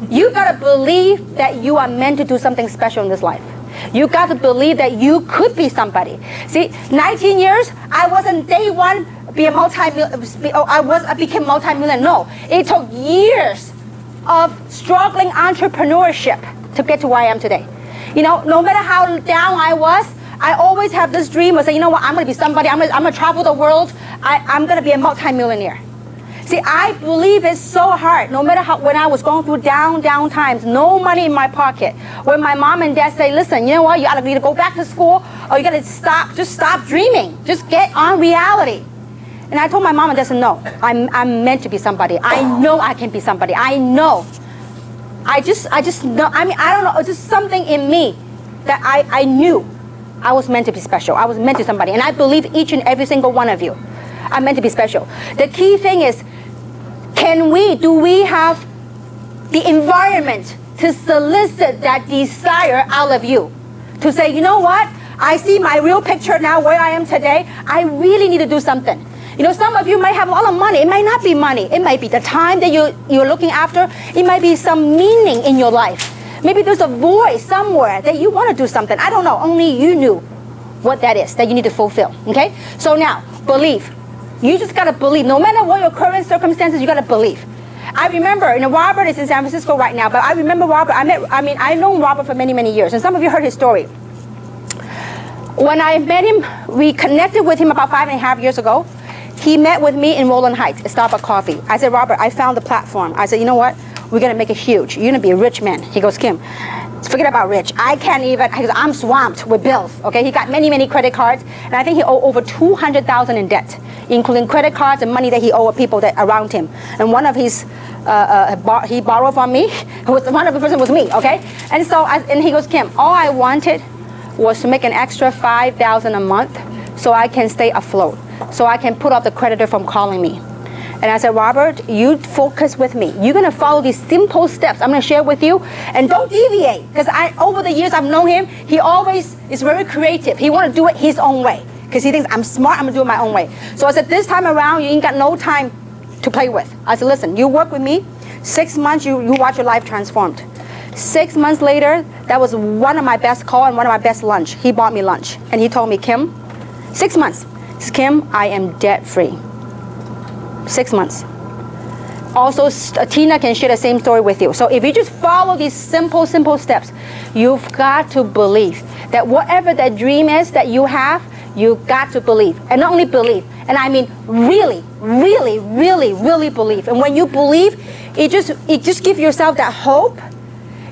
You got to believe that you are meant to do something special in this life. You got to believe that you could be somebody. See, 19 years, I wasn't day one I became multi-millionaire. No, it took years of struggling entrepreneurship to get to where I am today. You know, no matter how down I was, I always have this dream of saying, you know what, I'm going to be somebody. I'm going to travel the world. I'm going to be a multi-millionaire. See, I believe it's so hard. No matter when I was going through down times, no money in my pocket. When my mom and dad say, listen, you know what, you got to either go back to school or you got to stop dreaming. Just get on reality. And I told my mom and dad, said, no, I'm meant to be somebody. I know I can be somebody. I know. I just know. I mean, I don't know. It's just something in me that I knew I was meant to be special. I was meant to be somebody. And I believe each and every single one of you are meant to be special. The key thing is, do we have the environment to solicit that desire out of you. To say, you know what? I see my real picture now where I am today. I really need to do something. You know, some of you might have a lot of money. It might not be money. It might be the time that you're looking after. It might be some meaning in your life. Maybe there's a voice somewhere that you want to do something. I don't know. Only you knew what that is that you need to fulfill. Okay? So now, believe. You just got to believe. No matter what your current circumstances, you got to believe. I remember, you know, Robert is in San Francisco right now, but I remember Robert. I've known Robert for many, many years, and some of you heard his story. When I met him, we connected with him about 5.5 years ago. He met with me in Roland Heights at Starbucks Coffee. I said, Robert, I found the platform. I said, you know what? We're going to make it huge. You're going to be a rich man. He goes, Kim, forget about rich. I can't even, he goes, I'm swamped with bills. Okay, he got many, many credit cards, and I think he owed over $200,000 in debt, including credit cards and money that he owed people that around him. And one of his, he borrowed from me. One of the person was me. Okay, and so and he goes, Kim, all I wanted was to make an extra $5,000 a month so I can stay afloat, so I can put off the creditor from calling me. And I said, Robert, you focus with me. You're going to follow these simple steps I'm going to share with you, and don't deviate. Because over the years I've known him, he always is very creative. He want to do it his own way because he thinks I'm smart, I'm going to do it my own way. So I said, this time around, you ain't got no time to play with. I said, listen, you work with me. 6 months, you watch your life transformed. 6 months later, that was one of my best calls and one of my best lunch. He bought me lunch. And he told me, Kim, 6 months. He says, Kim, I am debt free. 6 months. Also, Tina can share the same story with you. So if you just follow these simple steps, you've got to believe that whatever that dream is that you have, you've got to believe. And not only believe, and I mean really, really, really, really believe. And when you believe, it just gives yourself that hope.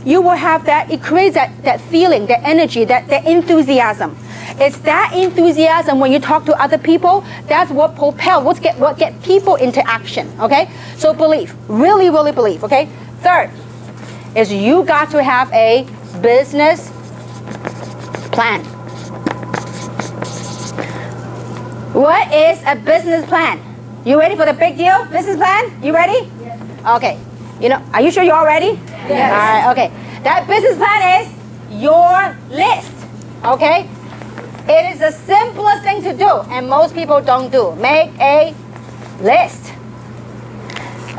You will have that, it creates that feeling, that energy, that enthusiasm. It's that enthusiasm when you talk to other people, that's what propels, what get people into action, okay? So believe, really, really believe, okay? Third is you got to have a business plan. What is a business plan? You ready for the big deal? Business plan? You ready? Yes. Okay. You know, are you sure you're all ready? Yes. All right, okay. That business plan is your list, okay? It is the simplest thing to do, and most people don't do. Make a list.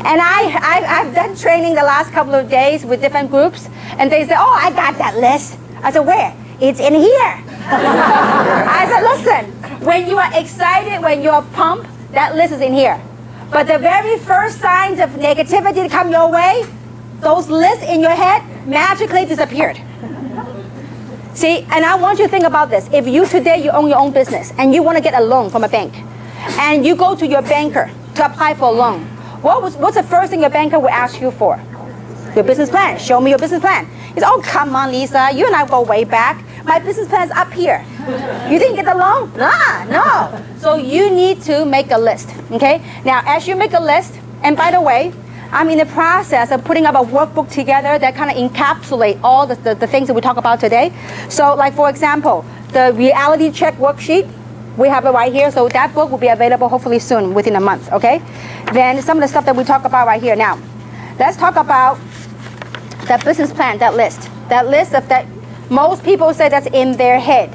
And I've done training the last couple of days with different groups, and they say, oh, I got that list. I said, where? It's in here. I said, listen, when you are excited, when you're pumped, that list is in here. But the very first signs of negativity to come your way, those lists in your head magically disappeared. See, and I want you to think about this. If you today, you own your own business and you want to get a loan from a bank, and you go to your banker to apply for a loan, what's the first thing your banker will ask you for? Your business plan. Show me your business plan. He says, oh, come on, Lisa. You and I go way back. My business plan is up here. You didn't get the loan? No. So you need to make a list, okay? Now, as you make a list, and by the way, I'm in the process of putting up a workbook together that kind of encapsulate all the things that we talk about today. So like, for example, the reality check worksheet, we have it right here. So that book will be available hopefully soon, within a month, okay? Then some of the stuff that we talk about right here. Now, let's talk about that business plan, that list. That list of that, most people say that's in their head.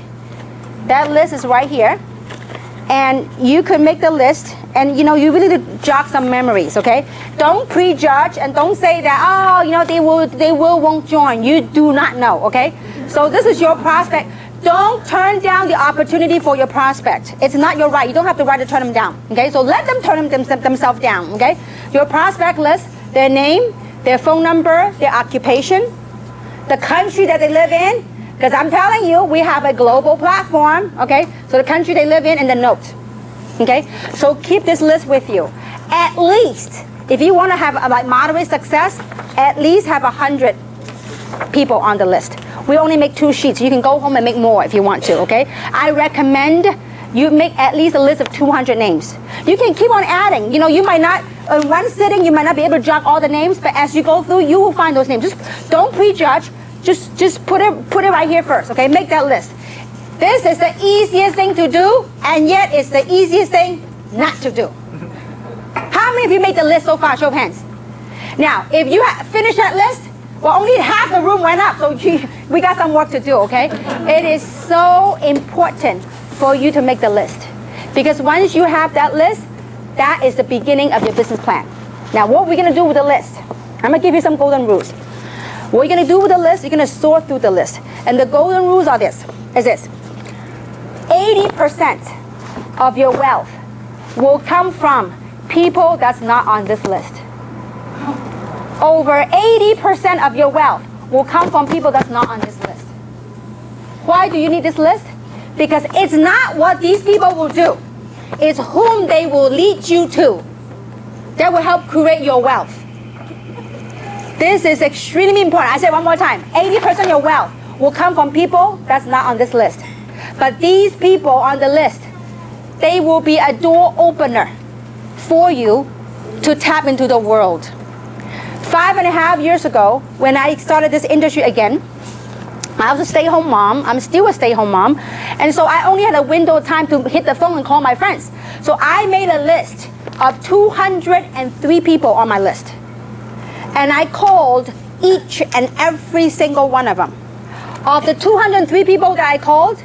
That list is right here. And you can make the list, and you know, you really need to jog some memories, okay? Don't prejudge and don't say that, oh, you know, they won't join. You do not know, okay? So this is your prospect. Don't turn down the opportunity for your prospect. It's not your right. You don't have the right to turn them down, okay? So let them turn themselves down, okay? Your prospect list, their name, their phone number, their occupation, the country that they live in. Because I'm telling you, we have a global platform, okay? So the country they live in and the note, okay? So keep this list with you. At least, if you want to have a moderate success, at least have 100 people on the list. We only make 2 sheets. You can go home and make more if you want to, okay? I recommend you make at least a list of 200 names. You can keep on adding. You know, you might not, in one sitting, you might not be able to jot all the names, but as you go through, you will find those names. Just don't prejudge. Just put it right here first, okay? Make that list. This is the easiest thing to do, and yet it's the easiest thing not to do. How many of you made the list so far? Show of hands. Now, if you finish that list, well, only half the room went up, so we got some work to do, okay? It is so important for you to make the list. Because once you have that list, that is the beginning of your business plan. Now, what we're gonna do with the list, I'm gonna give you some golden rules. What you're gonna do with the list, you're gonna sort through the list. And the golden rules are this. 80% of your wealth will come from people that's not on this list. Over 80% of your wealth will come from people that's not on this list. Why do you need this list? Because it's not what these people will do. It's whom they will lead you to that will help create your wealth. This is extremely important. I say one more time. 80% of your wealth will come from people that's not on this list. But these people on the list, they will be a door opener for you to tap into the world. 5.5 years ago, when I started this industry again, I was a stay-home mom. I'm still a stay-home mom. And so I only had a window of time to hit the phone and call my friends. So I made a list of 203 people on my list. And I called each and every single one of them. Of the 203 people that I called,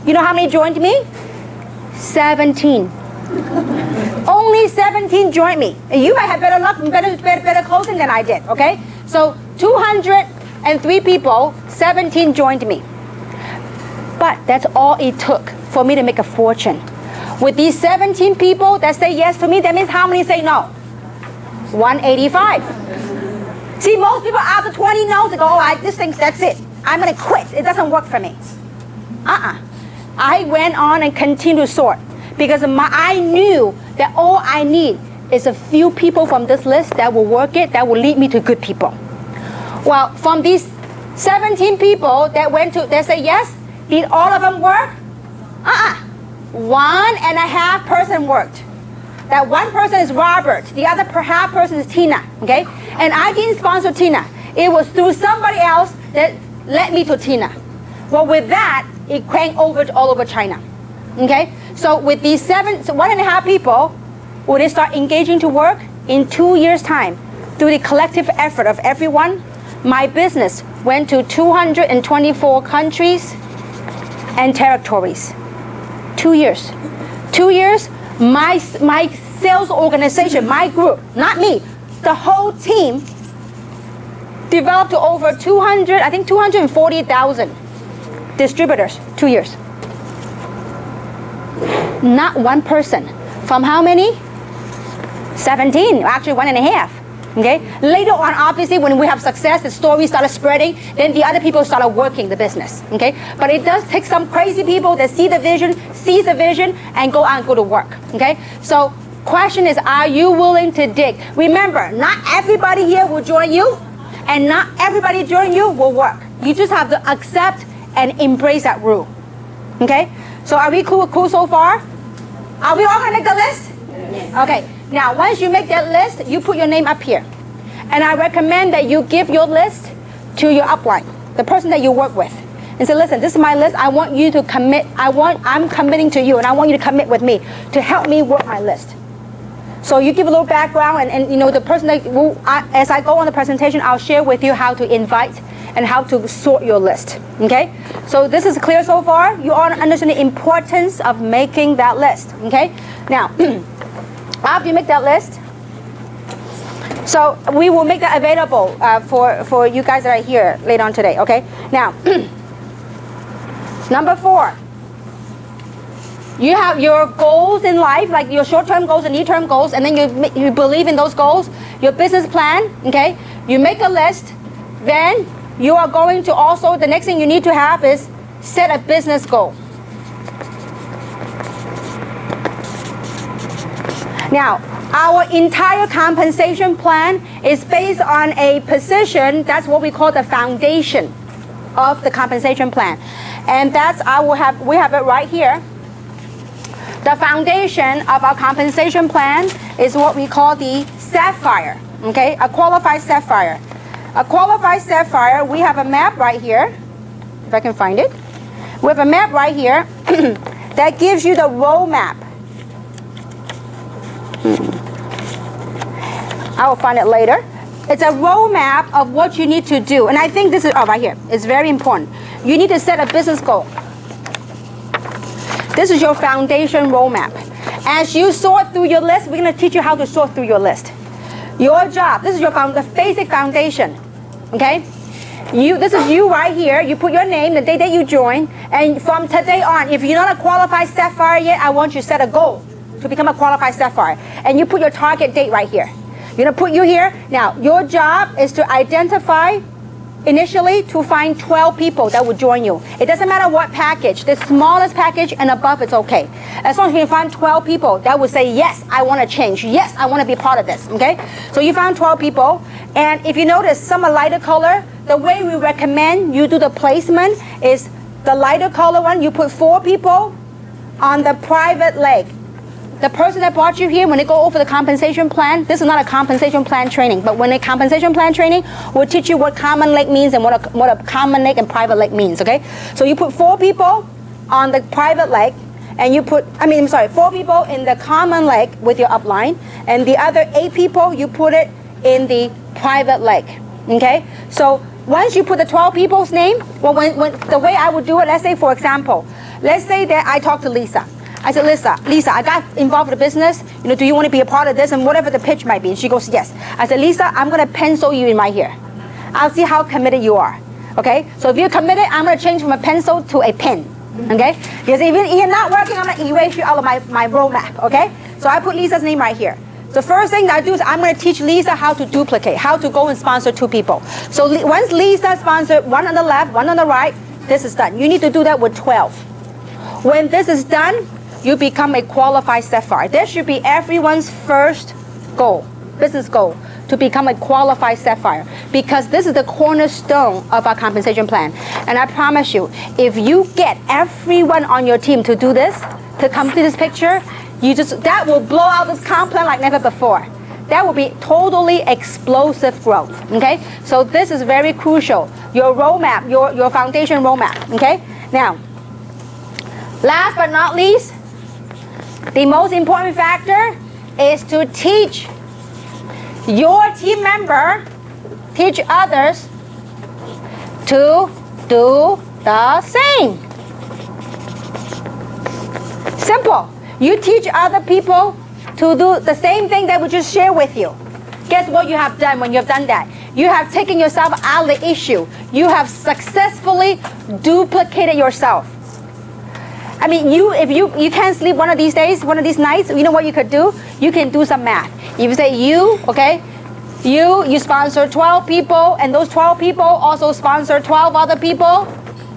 you know how many joined me? 17. Only 17 joined me. And you might have better luck and better closing than I did, okay? So 203 people, 17 joined me. But that's all it took for me to make a fortune. With these 17 people that say yes to me, that means how many say no? 185. See, most people after 20 no's, they go, oh, that's it. I'm gonna quit. It doesn't work for me. I went on and continued to sort because I knew that all I need is a few people from this list that will work it, that will lead me to good people. Well, from these 17 people that say yes, did all of them work? 1.5 person worked. That one person is Robert. The other half person is Tina, okay? And I didn't sponsor Tina. It was through somebody else that led me to Tina. Well, with that, it cranked over all over China, okay? So with these 1.5 people, when they start engaging to work, in 2 years' time, through the collective effort of everyone, my business went to 224 countries and territories. 2 years. 2 years, my sales organization, my group, not me, the whole team developed to over 240,000 distributors. 2 years. Not one person. From how many? 17, actually 1.5. Okay. Later on, obviously, when we have success, the story started spreading. Then the other people started working the business. Okay. But it does take some crazy people that see the vision, sees the vision, and go out and go to work. Okay. So, question is, are you willing to dig? Remember, not everybody here will join you, and not everybody join you will work. You just have to accept and embrace that rule. Okay. So, are we cool so far? Are we all gonna make the list? Yes. Okay. Now, once you make that list, you put your name up here. And I recommend that you give your list to your upline, the person that you work with. And say, listen, this is my list. I want you to commit. I'm committing to you, and I want you to commit with me to help me work my list. So you give a little background, and you know, the person that as I go on the presentation, I'll share with you how to invite and how to sort your list. Okay? So this is clear so far? You all understand the importance of making that list. Okay? Now, after you make that list, so we will make that available for you guys that are here later on today, okay? Now, number 4, you have your goals in life, like your short-term goals and near-term goals, and then you believe in those goals, your business plan, okay? You make a list, then you are going to also, the next thing you need to have is set a business goal. Now, our entire compensation plan is based on a position, that's what we call the foundation of the compensation plan. And that's, we have it right here. The foundation of our compensation plan is what we call the Sapphire, okay? A qualified Sapphire. A qualified Sapphire, we have a map right here, if I can find it. We have a map right here that gives you the roadmap. I will find it later. It's a roadmap of what you need to do. And I think this is, right here. It's very important. You need to set a business goal. This is your foundation roadmap. As you sort through your list, we're going to teach you how to sort through your list. Your job, this is your the basic foundation. Okay? This is you right here. You put your name, the day that you join, and from today on, if you're not a qualified Sapphire yet, I want you to set a goal to become a qualified Sapphire. And you put your target date right here. You're going to put you here. Now, your job is to identify, initially, to find 12 people that will join you. It doesn't matter what package. The smallest package and above, it's okay. As long as you can find 12 people that will say, yes, I want to change. Yes, I want to be part of this. Okay? So you found 12 people. And if you notice, some are lighter color. The way we recommend you do the placement is the lighter color one. You put 4 people on the private leg. The person that brought you here, when they go over the compensation plan, this is not a compensation plan training, but when a compensation plan training will teach you what common leg means and what a common leg and private leg means, okay? So you put 4 people on the private leg, and you put, 4 people in the common leg with your upline, and the other 8 people, you put it in the private leg, okay? So once you put the 12 people's name, well, when the way I would do it, let's say, for example, let's say that I talk to Lisa. I said, Lisa, I got involved with the business. Do you want to be a part of this? And whatever the pitch might be. And she goes, yes. I said, Lisa, I'm going to pencil you in right here. I'll see how committed you are. Okay? So if you're committed, I'm going to change from a pencil to a pen. Okay? Because if you're not working, I'm going to erase you out of my roadmap. Okay? So I put Lisa's name right here. The first thing that I do is I'm going to teach Lisa how to duplicate, how to go and sponsor 2 people. So once Lisa sponsored 1 on the left, 1 on the right, this is done. You need to do that with 12. When this is done, you become a qualified Sapphire. That should be everyone's first goal, business goal, to become a qualified Sapphire, because this is the cornerstone of our compensation plan. And I promise you, if you get everyone on your team to do this, to come to this picture, that will blow out this comp plan like never before. That will be totally explosive growth, okay? So this is very crucial. Your roadmap, your foundation roadmap, okay? Now, last but not least, the most important factor is to teach your team member, teach others to do the same. Simple. You teach other people to do the same thing that we just shared with you. Guess what you have done when you have done that? You have taken yourself out of the issue. You have successfully duplicated yourself. I mean, if you can't sleep one of these days, one of these nights, you know what you could do? You can do some math. If you say you sponsor 12 people, and those 12 people also sponsor 12 other people,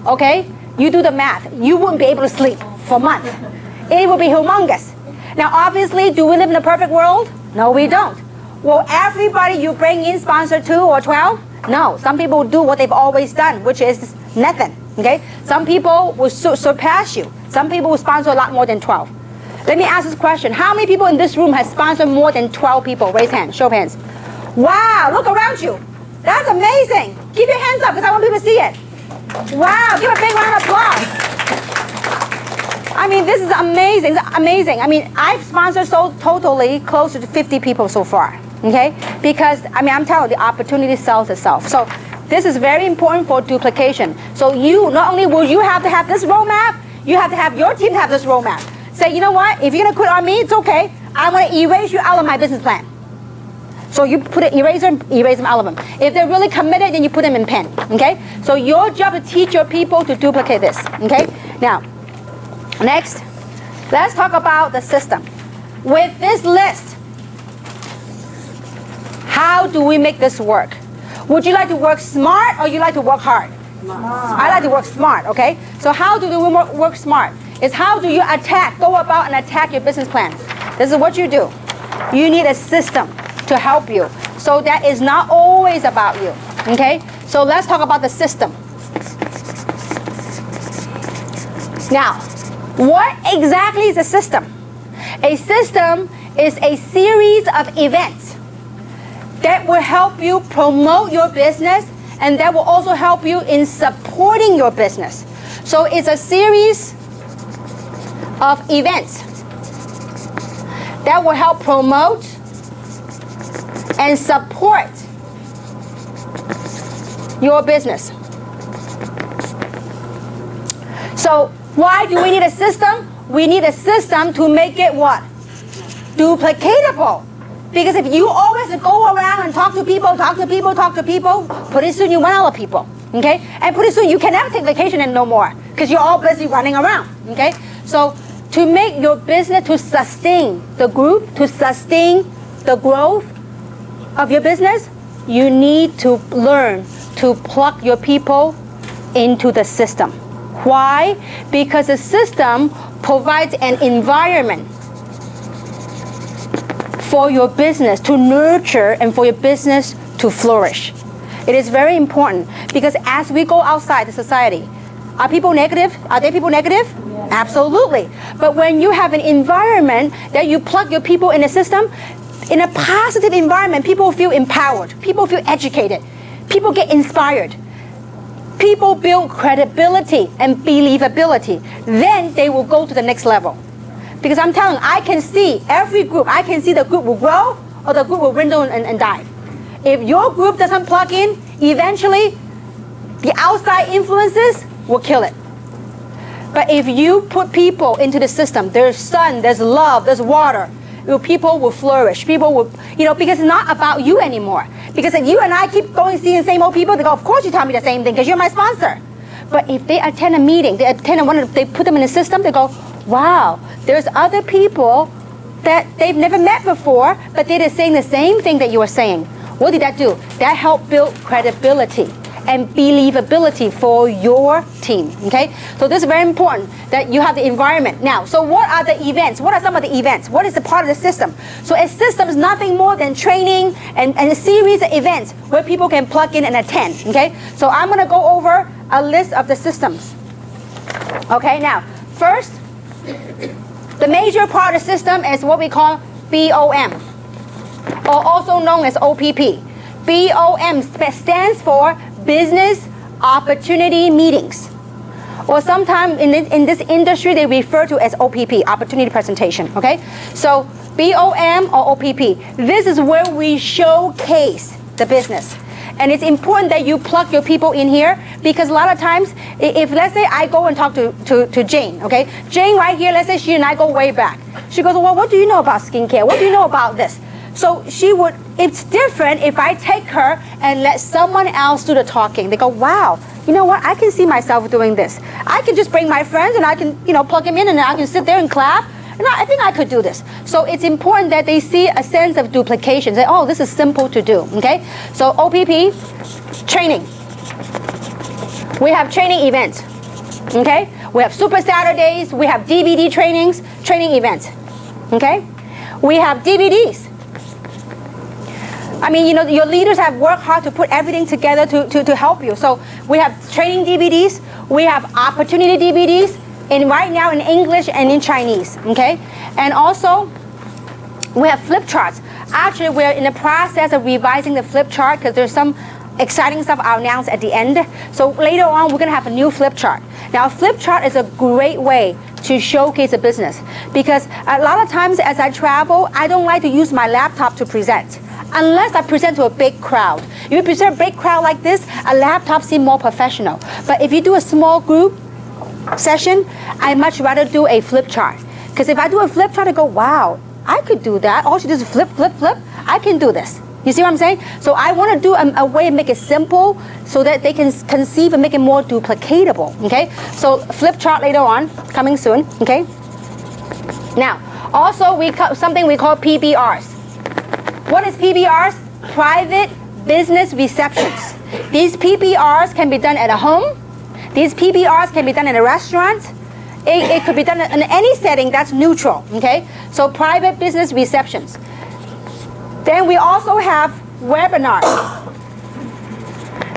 okay? You do the math. You wouldn't be able to sleep for a month. It would be humongous. Now, obviously, do we live in a perfect world? No, we don't. Will everybody you bring in sponsor 2 or 12? No. Some people do what they've always done, which is nothing. Okay? Some people will surpass you. Some people will sponsor a lot more than 12. Let me ask this question. How many people in this room have sponsored more than 12 people? Raise hands. Show of hands. Wow, look around you. That's amazing. Keep your hands up because I want people to see it. Wow, give a big round of applause. I mean, this is amazing. It's amazing. I mean, I've sponsored totally close to 50 people so far. Okay? Because, I'm telling you, the opportunity sells itself. So this is very important for duplication. So not only will you have to have this roadmap, you have to have your team have this roadmap. Say, you know what? If you're going to quit on me, it's okay. I'm going to erase you out of my business plan. So you put an eraser, erase them out of them. If they're really committed, then you put them in pen. Okay? So your job to teach your people to duplicate this. Okay? Now, next, let's talk about the system. With this list, how do we make this work? Would you like to work smart or you like to work hard? Smart. I like to work smart, okay? So how do we work smart? It's how do you go about and attack your business plan. This is what you do. You need a system to help you. So that is not always about you, okay? So let's talk about the system. Now, what exactly is a system? A system is a series of events that will help you promote your business, and that will also help you in supporting your business. So it's a series of events that will help promote and support your business. So why do we need a system? We need a system to make it what? Duplicatable. Because if you always go around and talk to people, pretty soon you run out of people. Okay? And pretty soon you can never take vacation and no more because you're all busy running around. Okay? So to make your business, to sustain the group, to sustain the growth of your business, you need to learn to plug your people into the system. Why? Because the system provides an environment for your business to nurture and for your business to flourish. It is very important because as we go outside the society, are people negative? Are there people negative? Yeah. Absolutely. But when you have an environment that you plug your people in a system, in a positive environment, people feel empowered, people feel educated, people get inspired. People build credibility and believability. Then they will go to the next level. Because I'm telling you, I can see every group, I can see the group will grow or the group will dwindle and die. If your group doesn't plug in, eventually the outside influences will kill it. But if you put people into the system, there's sun, there's love, there's water, people will flourish. People will, because it's not about you anymore. Because if you and I keep going seeing the same old people, they go, of course you tell me the same thing because you're my sponsor. But if they attend a meeting, they put them in a system, they go, wow, there's other people that they've never met before, but they're saying the same thing that you are saying. What did that do? That helped build credibility and believability for your team, okay? So this is very important that you have the environment. Now, so what are the events? What are some of the events? What is a part of the system? So a system is nothing more than training and a series of events where people can plug in and attend, okay? So I'm gonna go over a list of the systems. Okay, now, first, the major part of the system is what we call BOM, or also known as OPP. BOM stands for Business Opportunity Meetings, or sometimes in this industry they refer to as OPP, Opportunity Presentation, okay? So BOM or OPP, this is where we showcase the business. And it's important that you plug your people in here because a lot of times, if let's say I go and talk to Jane, okay? Jane right here, let's say she and I go way back. She goes, well, what do you know about skincare? What do you know about this? So it's different if I take her and let someone else do the talking. They go, wow, you know what? I can see myself doing this. I can just bring my friends and I can, plug them in and I can sit there and clap. And I think I could do this. So it's important that they see a sense of duplication. Say, oh, this is simple to do, okay? So OPP, training. We have training events, okay? We have Super Saturdays, we have DVD trainings, training events, okay? We have DVDs. I mean, your leaders have worked hard to put everything together to help you. So we have training DVDs, we have opportunity DVDs, and right now in English and in Chinese, okay? And also, we have flip charts. Actually, we're in the process of revising the flip chart because there's some exciting stuff I'll announce at the end. So later on, we're gonna have a new flip chart. Now, a flip chart is a great way to showcase a business because a lot of times as I travel, I don't like to use my laptop to present unless I present to a big crowd. If you present a big crowd like this, a laptop seems more professional. But if you do a small group session, I much rather do a flip chart. Because if I do a flip chart, I go, wow, I could do that. All she does is flip, flip, flip. I can do this. You see what I'm saying? So I want to do a way to make it simple so that they can conceive and make it more duplicatable, okay? So flip chart later on, coming soon, okay? Now, also something we call PBRs. What is PBRs? Private Business Receptions. These PBRs can be done at a home. These PBRs can be done in a restaurant. It could be done in any setting that's neutral, okay? So private business receptions. Then we also have webinars.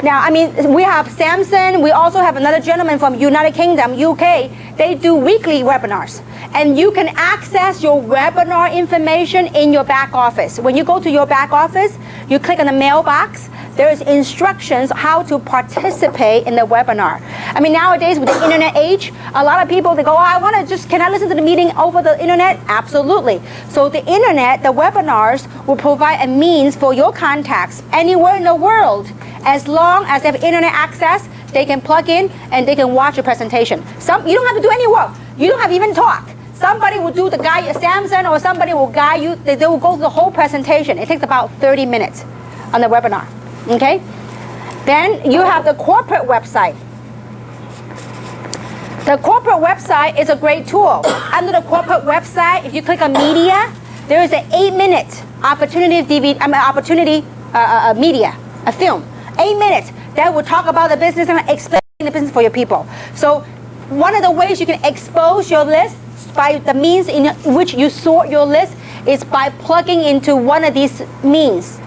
Now, I mean, we have Samson. We also have another gentleman from United Kingdom, UK. They do weekly webinars. And you can access your webinar information in your back office. When you go to your back office, you click on the mailbox. There's instructions how to participate in the webinar. I mean, nowadays with the internet age, a lot of people, they go, oh, can I listen to the meeting over the internet? Absolutely. So the internet, the webinars will provide a means for your contacts anywhere in the world As long as they have internet access, they can plug in and they can watch your presentation. You don't have to do any work. You don't have to even talk. Somebody will do the guide, Samson or somebody will guide you. They will go through the whole presentation. It takes about 30 minutes on the webinar. Okay? Then you have the corporate website. The corporate website is a great tool. Under the corporate website, if you click on media, there is an 8-minute opportunity media, a film. 8 minutes that will talk about the business and explain the business for your people. So one of the ways you can expose your list by the means in which you sort your list is by plugging into one of these means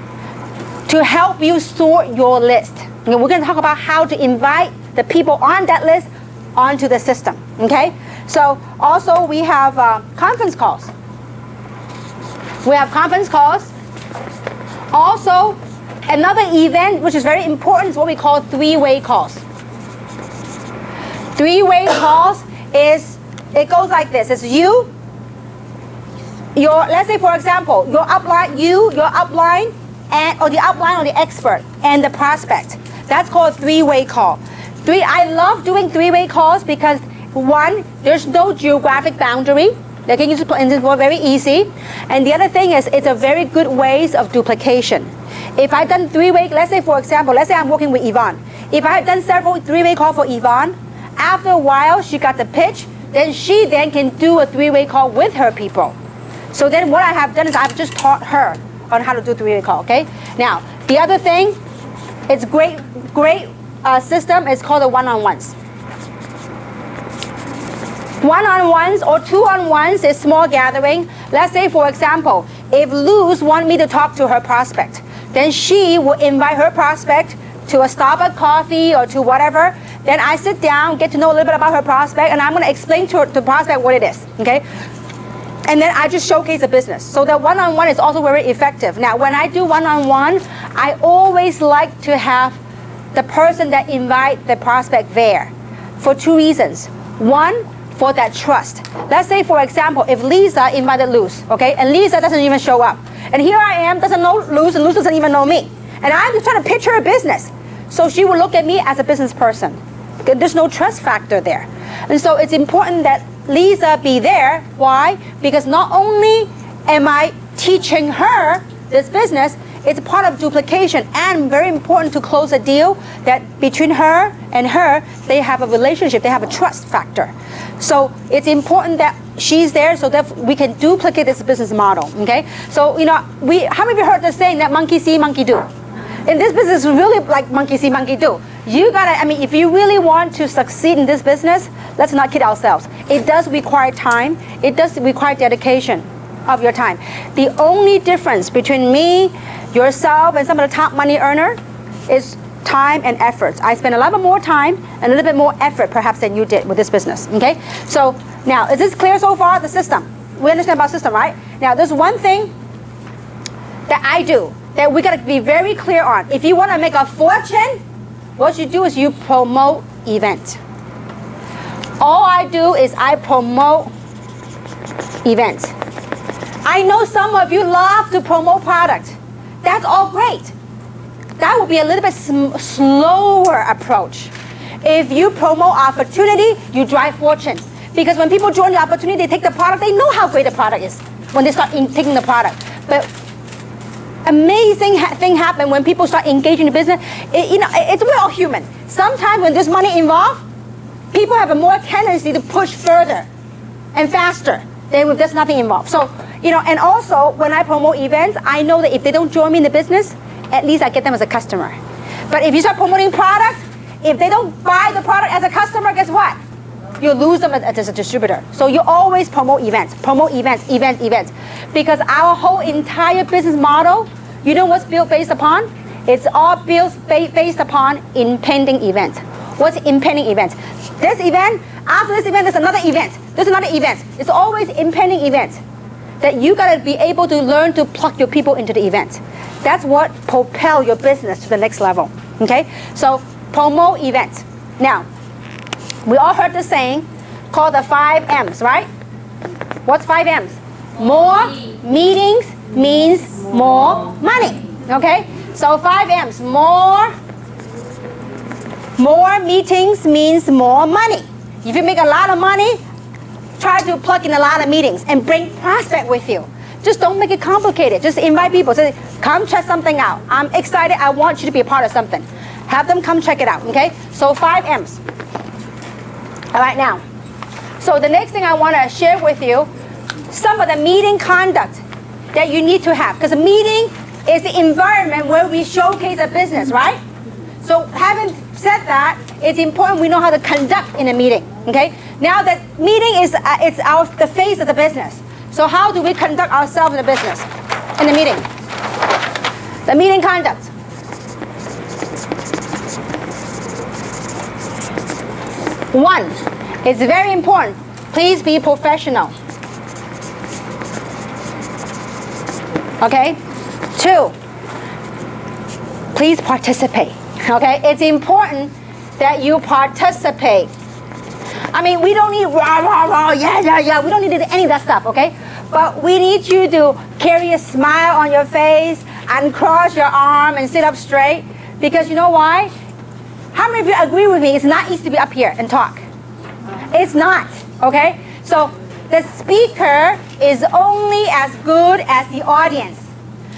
to help you sort your list. And we're going to talk about how to invite the people on that list onto the system. Okay? So also we have conference calls. We have conference calls. Also, another event which is very important is what we call three-way calls. Three-way calls is, it goes like this. It's you, let's say for example, your upline, your upline, or the upline or the expert and the prospect. That's called three-way call. I love doing three-way calls because one, there's no geographic boundary. They can use it very easy. And the other thing is it's a very good ways of duplication. If I've done three-way, let's say for example, let's say I'm working with Yvonne. If I have done several three-way calls for Yvonne, after a while she got the pitch, then she then can do a three-way call with her people. So then what I have done is I've just taught her on how to do three-way call, okay? Now, the other thing, it's great system is called the one-on-ones. One-on-ones or two-on-ones is small gathering. Let's say, for example, if Luz wants me to talk to her prospect, then she will invite her prospect to a Starbucks coffee or to whatever. Then I sit down, get to know a little bit about her prospect, and I'm going to explain to the prospect what it is, okay? And then I just showcase the business. So the one-on-one is also very effective. Now, when I do one-on-one, I always like to have the person that invite the prospect there for two reasons. One, for that trust. Let's say, for example, if Lisa invited Luz, okay, and Lisa doesn't even show up. And here I am, doesn't know Luz, and Luz doesn't even know me. And I'm just trying to pitch her a business. So she will look at me as a business person. There's no trust factor there. And so it's important that Lisa be there. Why? Because not only am I teaching her this business, it's part of duplication and very important to close a deal that between her and her, they have a relationship, they have a trust factor. So it's important that she's there so that we can duplicate this business model, okay? So, you know, how many of you heard the saying that monkey see, monkey do? In this business, it's really like monkey see, monkey do. You gotta, I mean, if you really want to succeed in this business, let's not kid ourselves. It does require time. It does require dedication of your time. The only difference between me, yourself, and some of the top money earner is time and efforts. I spend a lot more time and a little bit more effort perhaps than you did with this business, okay? So now, is this clear so far, the system? We understand about system, right? Now, there's one thing that I do that we gotta be very clear on. If you wanna make a fortune, what you do is you promote event. All I do is I promote events. I know some of you love to promote product. That's all great. That would be a little bit slower approach. If you promote opportunity, you drive fortune. Because when people join the opportunity, they take the product, they know how great the product is when they start taking the product. But amazing thing happen when people start engaging in business. We're all human. Sometimes when there's money involved, people have a more tendency to push further and faster than if there's nothing involved. So, and also when I promote events, I know that if they don't join me in the business, at least I get them as a customer. But if you start promoting products, if they don't buy the product as a customer, guess what? You lose them as a distributor. So you always promote events, events. Because our whole entire business model, you know what's built based upon? It's all built based upon impending events. What's impending events? This event, after this event, there's another event. There's another event. It's always impending events that you gotta be able to learn to plug your people into the event. That's what propel your business to the next level, okay? So promote events. Now, we all heard the saying called the 5 M's, right? What's 5 M's? More meetings means more money, okay? So 5 M's, more More meetings means more money. If you make a lot of money, try to plug in a lot of meetings and bring prospect with you. Just don't make it complicated. Just invite people. Say, come check something out. I'm excited. I want you to be a part of something. Have them come check it out, okay? So 5 M's. All right, now. So the next thing I want to share with you, some of the meeting conduct that you need to have. Because a meeting is the environment where we showcase a business, right? So having said that, it's important we know how to conduct in a meeting, okay? Now the meeting is the face of the business. So how do we conduct ourselves in the business, in the meeting? The meeting conduct. One, it's very important. Please be professional. Okay? 2, please participate. Okay? It's important that you participate. I mean, we don't need rah, rah, rah, yeah, yeah, yeah. We don't need any of that stuff, okay? But we need you to carry a smile on your face and cross your arm and sit up straight. Because you know why? How many of you agree with me? It's not easy to be up here and talk. It's not, okay? So the speaker is only as good as the audience.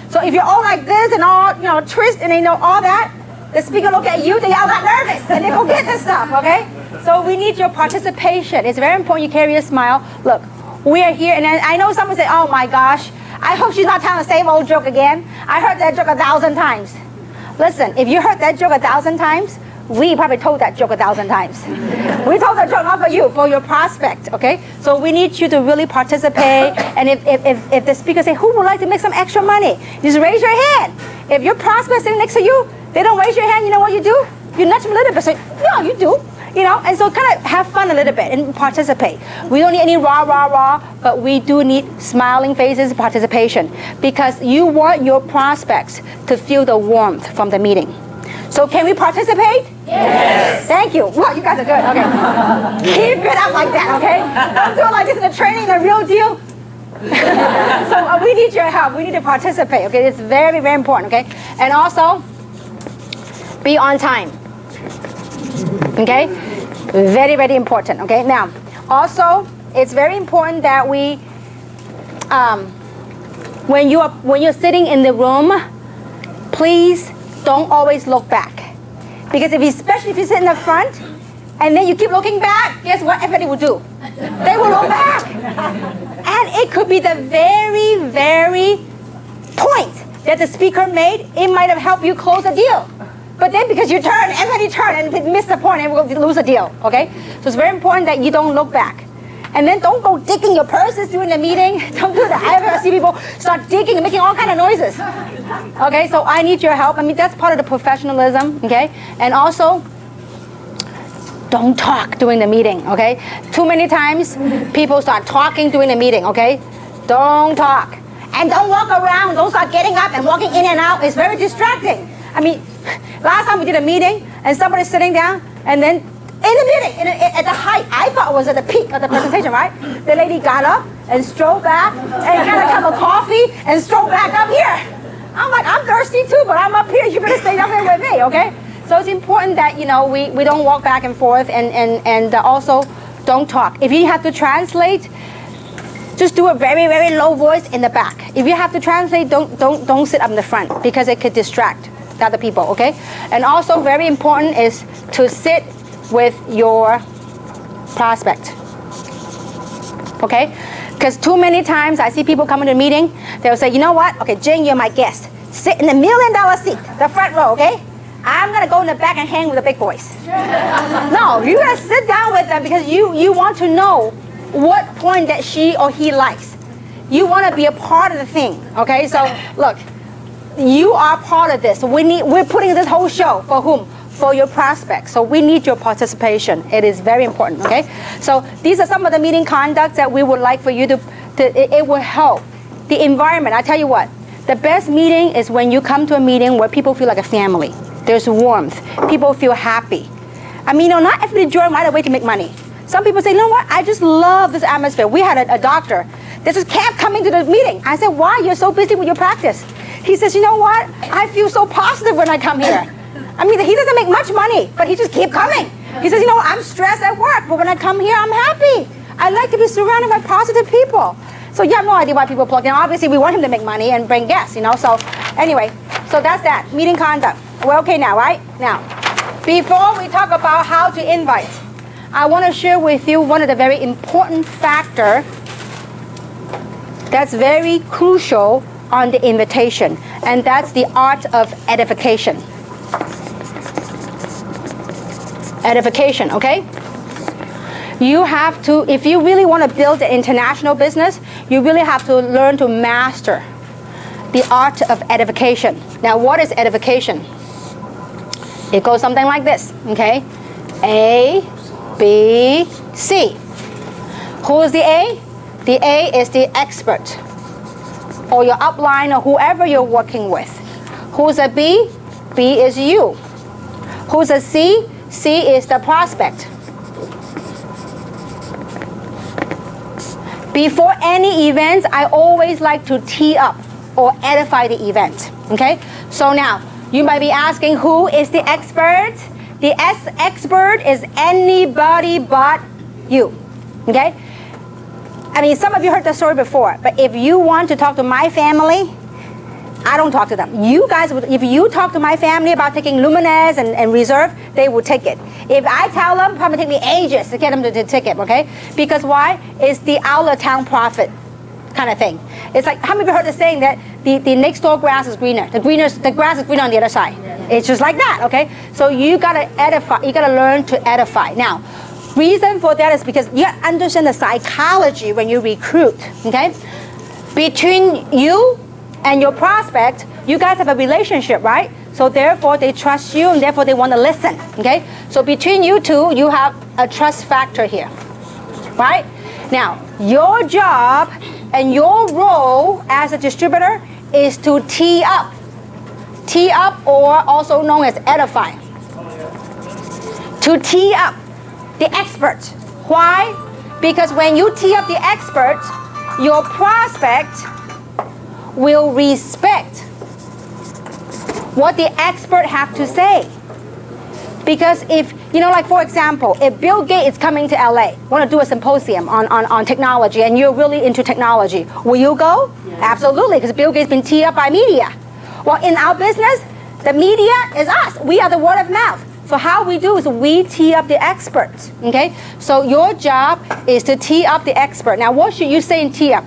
So if you're all like this and all, twist and all that, the speaker look at you, they all got nervous and they forget this stuff, okay? So we need your participation. It's very important you carry a smile. Look, we are here, and I know someone say, oh my gosh, I hope she's not telling the same old joke again. I heard that joke 1,000 times. Listen, if you heard that joke 1,000 times, we probably told that joke 1,000 times. We told that joke not for you, for your prospect, okay? So we need you to really participate, and if the speaker say, who would like to make some extra money? Just raise your hand. If your prospect sitting next to you, they don't raise your hand, you know what you do? You nudge them a little bit, say, no, you do. And so kind of have fun a little bit and participate. We don't need any rah, rah, rah, but we do need smiling faces, participation, because you want your prospects to feel the warmth from the meeting. So can we participate? Yes. Thank you. Well, you guys are good. Okay. Keep it up like that, okay? Don't do it like this in the training, the real deal. So we need your help. We need to participate, okay? It's very, very important, okay? And also, be on time. Okay? Very, very important, okay? Now, also, it's very important that we, when you're sitting in the room, please don't always look back. Because especially if you sit in the front, and then you keep looking back, guess what everybody will do? They will look back. And it could be the very, very point that the speaker made, it might have helped you close a deal. But then because you turn, everybody turn and miss the point and we'll lose a deal, okay? So it's very important that you don't look back. And then don't go digging your purses during the meeting. Don't do that. I've ever seen people start digging and making all kind of noises. Okay, so I need your help. I mean, that's part of the professionalism, okay? And also, don't talk during the meeting, okay? Too many times, people start talking during the meeting, okay? Don't talk. And don't walk around. Don't start getting up and walking in and out. It's very distracting. I mean, last time we did a meeting, and somebody's sitting down, and then in the meeting, at the height, I thought it was at the peak of the presentation, right? The lady got up and strolled back, and got a cup of coffee, and strolled back up here. I'm like, I'm thirsty too, but I'm up here. You better stay up here with me, okay? So it's important that, we don't walk back and forth, and also don't talk. If you have to translate, just do a very, very low voice in the back. If you have to translate, don't sit up in the front, because it could distract other people, okay? And also very important is to sit with your prospect, okay? Because too many times I see people come to a meeting, they'll say, you know what? Okay, Jane, you're my guest. Sit in the $1 million seat, the front row, okay? I'm gonna go in the back and hang with the big boys. No, you gotta sit down with them because you want to know what point that she or he likes. You wanna be a part of the thing, okay? So look, you are part of this. We're putting this whole show for whom? For your prospects. So we need your participation. It is very important, okay? So these are some of the meeting conducts that we would like for you it will help. The environment, I tell you what, the best meeting is when you come to a meeting where people feel like a family. There's warmth. People feel happy. I mean, not everybody join right away to make money. Some people say, you know what, I just love this atmosphere. We had a doctor that just kept coming to the meeting. I said, why? You're so busy with your practice. He says, you know what? I feel so positive when I come here. I mean, he doesn't make much money, but he just keep coming. He says, I'm stressed at work, but when I come here, I'm happy. I like to be surrounded by positive people. So you have no idea why people plug in. Obviously, we want him to make money and bring guests, So anyway, so that's that. Meeting conduct. We're okay now, right? Now, before we talk about how to invite, I want to share with you one of the very important factors that's very crucial on the invitation, and that's the art of edification. Edification, okay? You have to, if you really want to build an international business, you really have to learn to master the art of edification. Now, what is edification? It goes something like this, okay? A, B, C. Who is the A? The A is the expert, or your upline, or whoever you're working with. Who's a B? B is you. Who's a C? C is the prospect. Before any events, I always like to tee up or edify the event, okay? So now, you might be asking, who is the expert? The expert is anybody but you, okay? I mean, some of you heard the story before, but if you want to talk to my family, I don't talk to them. You guys, if you talk to my family about taking Luminez and Reserve, they will take it. If I tell them, probably take me ages to get them to take it, okay? Because why? It's the out of town prophet kind of thing. It's like, how many of you heard the saying that the next door grass is greener? The grass is greener on the other side. It's just like that, okay? So you gotta edify, you gotta learn to edify. Now, reason for that is because you understand the psychology when you recruit, okay? Between you and your prospect, you guys have a relationship, right? So therefore, they trust you, and therefore they want to listen, okay? So between you two, you have a trust factor here, right? Now, your job and your role as a distributor is to tee up. Tee up, or also known as edify. To tee up the expert. Why? Because when you tee up the expert, your prospect will respect what the expert have to say. Because if, like for example, if Bill Gates is coming to LA, want to do a symposium on technology, and you're really into technology, will you go? Yeah. Absolutely, because Bill Gates has been teed up by media. Well, in our business, the media is us. We are the word of mouth. So how we do is we tee up the experts, okay? So your job is to tee up the expert. Now, what should you say in tee up?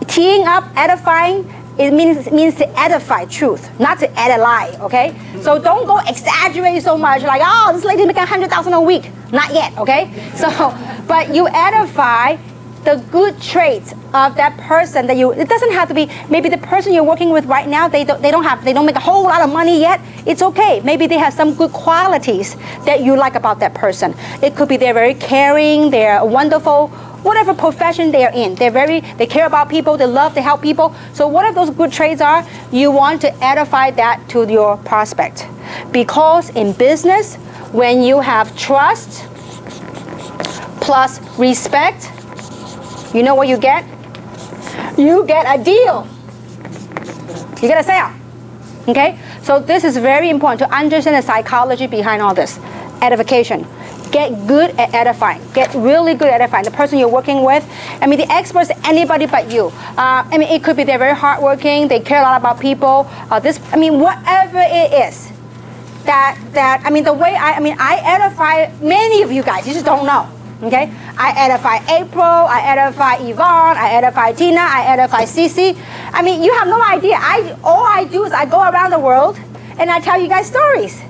Teeing up, edifying, it means to edify truth, not to add a lie, okay? So don't go exaggerate so much, like, oh, this lady making $100,000 a week. Not yet, okay? So, but you edify the good traits of that person that you, it doesn't have to be, maybe the person you're working with right now, they don't make a whole lot of money yet. It's okay. Maybe they have some good qualities that you like about that person. It could be they're very caring, they're wonderful, whatever profession they're in. They care about people, they love to help people. So whatever those good traits are, you want to edify that to your prospect. Because in business, when you have trust plus respect, you know what you get? You get a deal. You get a sale. Okay? So this is very important to understand the psychology behind all this. Edification. Get good at edifying. Get really good at edifying. The person you're working with, I mean, the experts, anybody but you. I mean, it could be they're very hardworking, they care a lot about people. Whatever it is. I mean, the way I edify many of you guys, you just don't know. Okay? I edify April, I edify Yvonne, I edify Tina, I edify Cece. I mean, you have no idea. All I do is I go around the world and I tell you guys stories.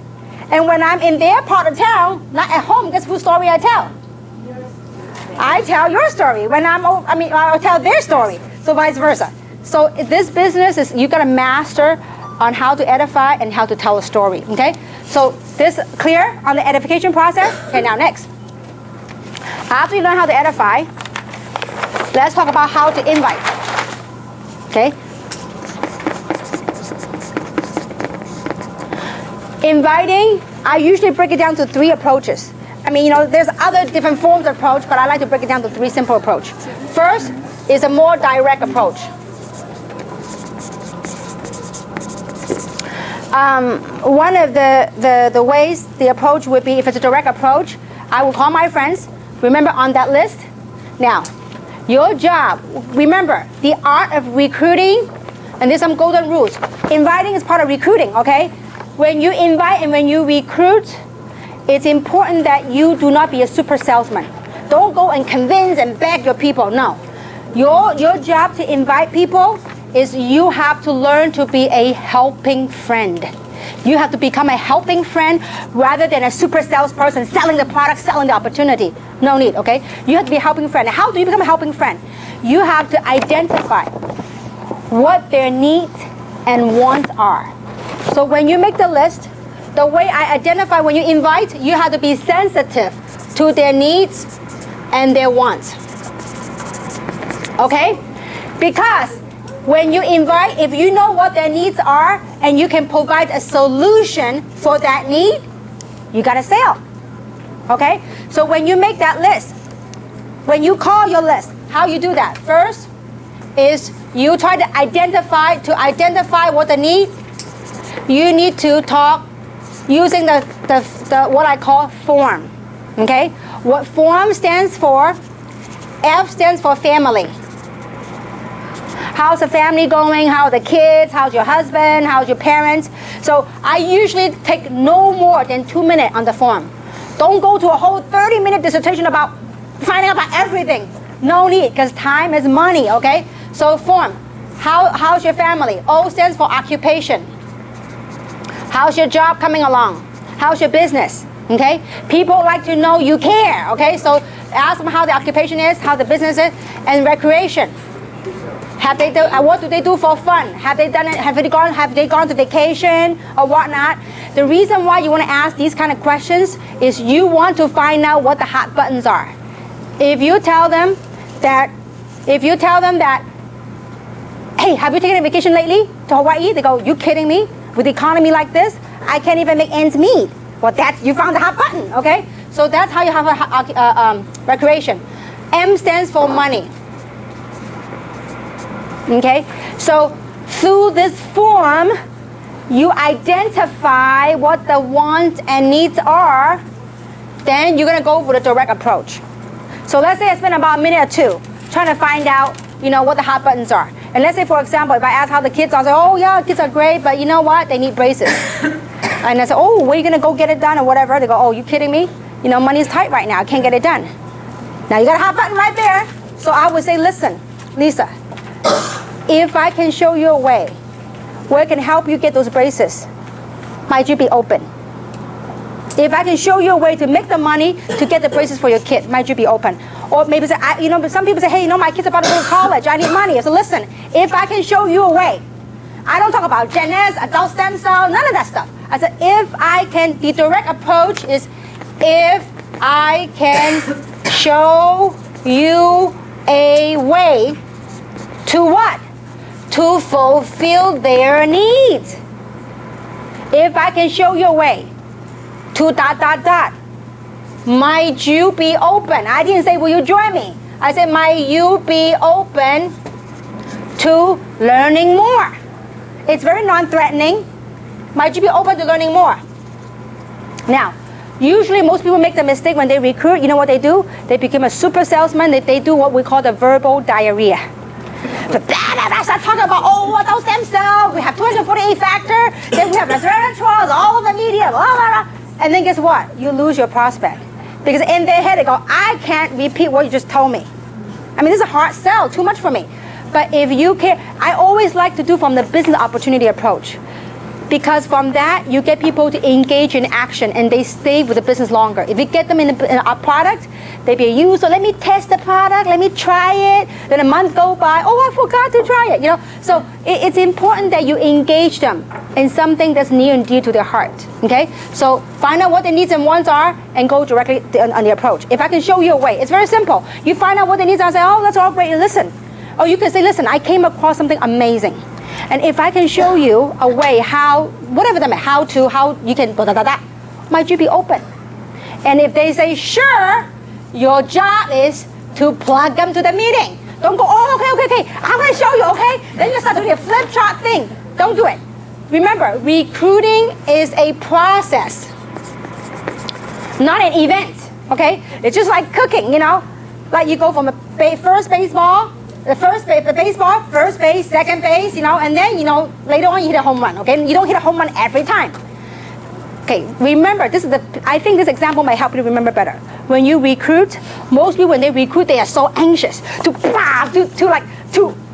And when I'm in their part of town, not at home, guess whose story I tell? I tell your story. I'll tell their story. So vice versa. So this business is, you got to master on how to edify and how to tell a story. Okay? So this clear on the edification process? Okay, now next. After you learn how to edify, let's talk about how to invite. Okay? Inviting, I usually break it down to 3 approaches. I mean, there's other different forms of approach, but I like to break it down to 3 simple approach. First is a more direct approach. One of the ways, the approach would be, if it's a direct approach, I will call my friends, remember on that list. Now, your job, remember, the art of recruiting, and there's some golden rules. Inviting is part of recruiting, okay? When you invite and when you recruit, it's important that you do not be a super salesman. Don't go and convince and beg your people, no. Your job to invite people is you have to learn to be a helping friend. You have to become a helping friend rather than a super salesperson selling the product, selling the opportunity. No need, okay? You have to be a helping friend. How do you become a helping friend? You have to identify what their needs and wants are. So when you make the list, the way I identify when you invite, you have to be sensitive to their needs and their wants. Okay? Because when you invite, if you know what their needs are and you can provide a solution for that need, you got a sale. Okay? So when you make that list, when you call your list, how you do that? First is you try to identify what the need. You need to talk using the what I call form. Okay? What form stands for? F stands for family. How's the family going? How are the kids? How's your husband? How's your parents? So I usually take no more than 2 minutes on the form. Don't go to a whole 30-minute dissertation about finding out about everything. No need, because time is money, okay? So form. How's your family? O stands for occupation. How's your job coming along? How's your business? Okay? People like to know you care, okay? So ask them how the occupation is, how the business is, and recreation. What do they do for fun? Have they gone to vacation or whatnot? The reason why you want to ask these kind of questions is you want to find out what the hot buttons are. If you tell them that, hey, have you taken a vacation lately to Hawaii? They go, you kidding me? With the economy like this, I can't even make ends meet. Well, you found the hot button, okay? So that's how you have a recreation. M stands for money. Okay, so through this form, you identify what the wants and needs are, then you're gonna go with a direct approach. So let's say I spend about a minute or two trying to find out, what the hot buttons are. And let's say, for example, if I ask how the kids are, I say, oh yeah, kids are great, but you know what? They need braces. And I say, oh, where are you gonna go get it done or whatever? They go, oh, you kidding me? Money's tight right now, I can't get it done. Now you got a hot button right there. So I would say, listen, Lisa, if I can show you a way where I can help you get those braces, might you be open? If I can show you a way to make the money to get the braces for your kid, might you be open? Or maybe say, some people say, hey, my kid's about to go to college, I need money. So listen, if I can show you a way, I don't talk about Gen S, adult stem cell, none of that stuff. I said, the direct approach is if I can show you a way to what? To fulfill their needs. If I can show you a way to ... Might you be open? I didn't say, will you join me? I said, might you be open to learning more? It's very non-threatening. Might you be open to learning more? Now, usually most people make the mistake when they recruit, you know what they do? They become a super salesman. They do what we call the verbal diarrhea. So start talking about, adult stem cell, we have 248 factor, then we have resveratrol, all of the media, blah, blah, blah. And then guess what? You lose your prospect. Because in their head, they go, I can't repeat what you just told me. I mean, this is a hard sell, too much for me. But if you can, I always like to do from the business opportunity approach. Because from that, you get people to engage in action and they stay with the business longer. If you get them in a product, they be a user, let me test the product, let me try it. Then a month go by, I forgot to try it. So it's important that you engage them in something that's near and dear to their heart. Okay? So find out what their needs and wants are and go directly on the approach. If I can show you a way, it's very simple. You find out what their needs are and say, that's all great, and listen. Or you can say, listen, I came across something amazing. And if I can show you a way how you can, might you be open? And if they say, sure, your job is to plug them to the meeting. Don't go, okay, I'm going to show you, okay? Then you start doing a flip chart thing. Don't do it. remember, recruiting is a process, not an event, okay? It's just like cooking, you know? Like you go from first baseball, the baseball, first base, second base, you know, and then, you know, later on you hit a home run, okay? You don't hit a home run every time. Okay, remember, I think this example might help you to remember better. When you recruit, most people when they recruit, they are so anxious to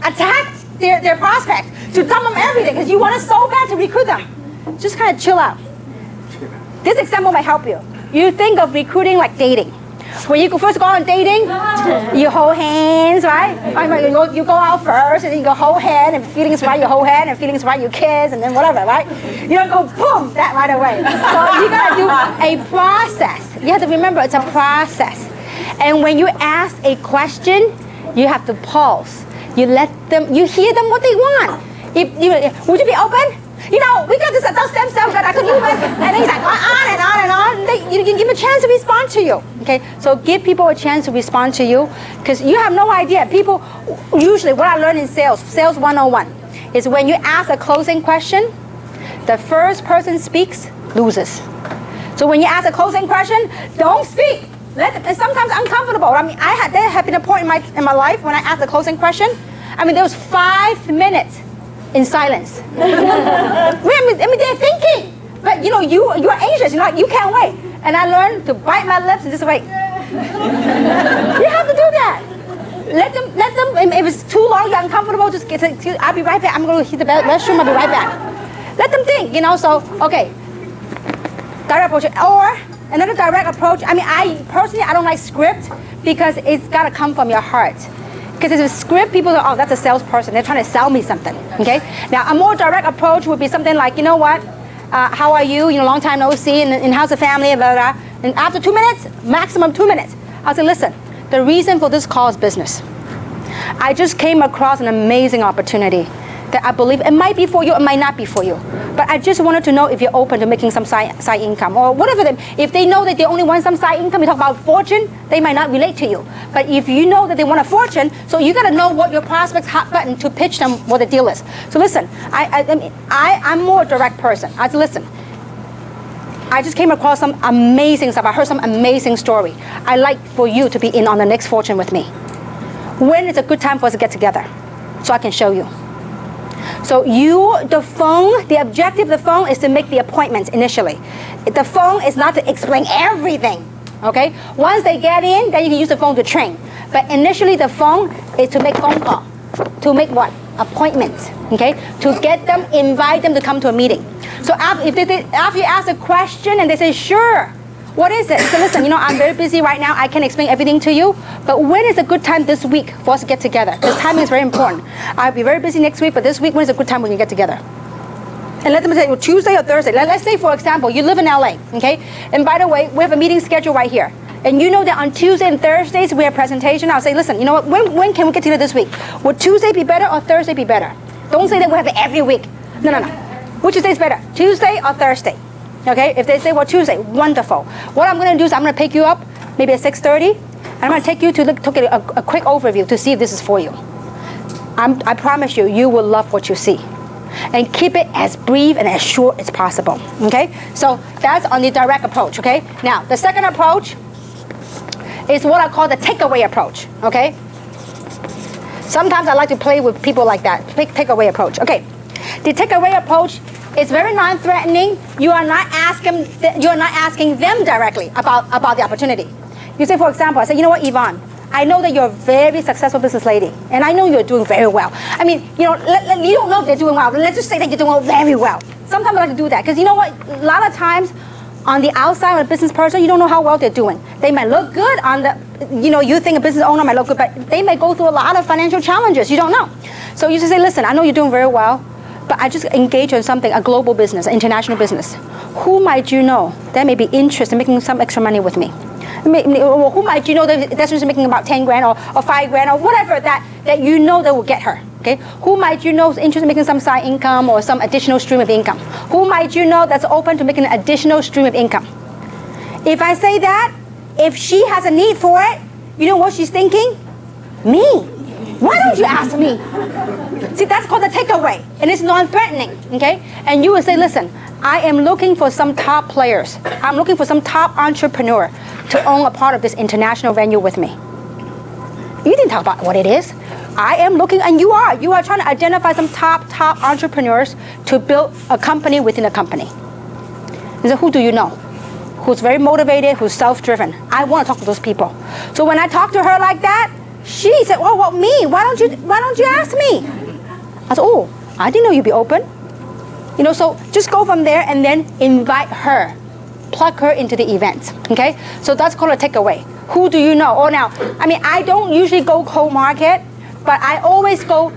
attack their prospect, to dump them everything, because you want it so bad to recruit them. Just kind of chill out. This example might help you. You think of recruiting like dating. When you first go on dating, you hold hands, right? You go out first, and then you go hold hand, and feelings right, you hold hand, and feelings right, you kiss, and then whatever, right? You don't go boom that right away. So you gotta do a process. You have to remember it's a process. And when you ask a question, you have to pause. You let them, you hear them what they want. Would you be open? You know, we got this adult stem cell that I could use it. And then he's like, on and on and on. You give a chance to respond to you. Okay, so give people a chance to respond to you, because you have no idea. People, usually what I learned in sales 101, is when you ask a closing question, the first person speaks, loses. So when you ask a closing question, don't speak. It's sometimes uncomfortable. I mean, there have been a point in my life when I asked a closing question. I mean, there was 5 minutes in silence. I mean, they're thinking, but you know, you're anxious. You know, you can't wait. And I learned to bite my lips and just wait. You have to do that. Let them. If it's too long, you're uncomfortable. Just I'll be right back. I'm going to hit the restroom. I'll be right back. Let them think. You know. So okay. Direct approach or another direct approach. I mean, I don't like script, because it's got to come from your heart. Because if it's a script, people go, oh, that's a salesperson. They're trying to sell me something, okay? Now, a more direct approach would be something like, you know what? How are you? You know, long time no see, and how's the family, blah, blah, blah. And after 2 minutes, maximum 2 minutes, I'll say, listen, the reason for this call is business. I just came across an amazing opportunity that I believe it might be for you, it might not be for you. But I just wanted to know if you're open to making some side income, or whatever. If they know that they only want some side income, you talk about fortune, they might not relate to you. But if you know that they want a fortune, so you got to know what your prospect's hot button to pitch them what the deal is. So listen, I'm more a direct person. I said, listen, I just came across some amazing stuff. I heard some amazing story. I'd like for you to be in on the next fortune with me. When is a good time for us to get together so I can show you? So the objective of the phone is to make the appointments initially. The phone is not to explain everything, okay? Once they get in, then you can use the phone to train. But initially the phone is to make phone call. To make what? Appointments, okay? To get them, invite them to come to a meeting. So after you ask a question and they say, sure, what is it? So listen, you know, I'm very busy right now. I can't explain everything to you. But when is a good time this week for us to get together? Because timing is very important. I'll be very busy next week, but this week, when is a good time we can get together? And let them say, well, Tuesday or Thursday. Let's say, for example, you live in LA, okay? And by the way, we have a meeting scheduled right here. And you know that on Tuesday and Thursdays, we have a presentation. I'll say, listen, you know what? When can we get together this week? Would Tuesday be better or Thursday be better? Don't say that we have it every week. No. Which day is better? Tuesday or Thursday? Okay, if they say, well, Tuesday, wonderful. What I'm going to do is I'm going to pick you up maybe at 6:30, and I'm going to take you to look at a quick overview to see if this is for you. I promise you, you will love what you see. And keep it as brief and as short as possible, okay? So that's on the direct approach, okay? Now, the second approach is what I call the takeaway approach, okay? Sometimes I like to play with people like that, takeaway approach. Okay, the takeaway approach is very non-threatening. You are not asking them directly about the opportunity. You say, for example, I say, you know what, Yvonne, I know that you're a very successful business lady, and I know you're doing very well. I mean, you know, you don't know if they're doing well, but let's just say that you're doing very well. Sometimes I like to do that, because you know what, a lot of times on the outside of a business person, you don't know how well they're doing. They might look good on the, you know, you think a business owner might look good, but they may go through a lot of financial challenges. You don't know. So you just say, listen, I know you're doing very well, but I just engage in something, a global business, international business. Who might you know that may be interested in making some extra money with me? Who might you know that's interested in making about 10 grand or 5 grand or whatever that you know that will get her? Okay? Who might you know is interested in making some side income or some additional stream of income? Who might you know that's open to making an additional stream of income? If I say that, if she has a need for it, you know what she's thinking? Me. Why don't you ask me? See, that's called a takeaway, and it's non-threatening, okay? And you would say, listen, I am looking for some top players. I'm looking for some top entrepreneur to own a part of this international venue with me. You didn't talk about what it is. I am looking, and you are trying to identify some top entrepreneurs to build a company within a company. And so who do you know? Who's very motivated, who's self-driven? I want to talk to those people. So when I talked to her like that, she said, "Oh, well, me? Why don't you ask me?" I said, "Oh, I didn't know you'd be open." You know, so just go from there and then invite her, plug her into the event. Okay, so that's called a takeaway. Who do you know? Oh, now, I mean, I don't usually go cold market, but I always go.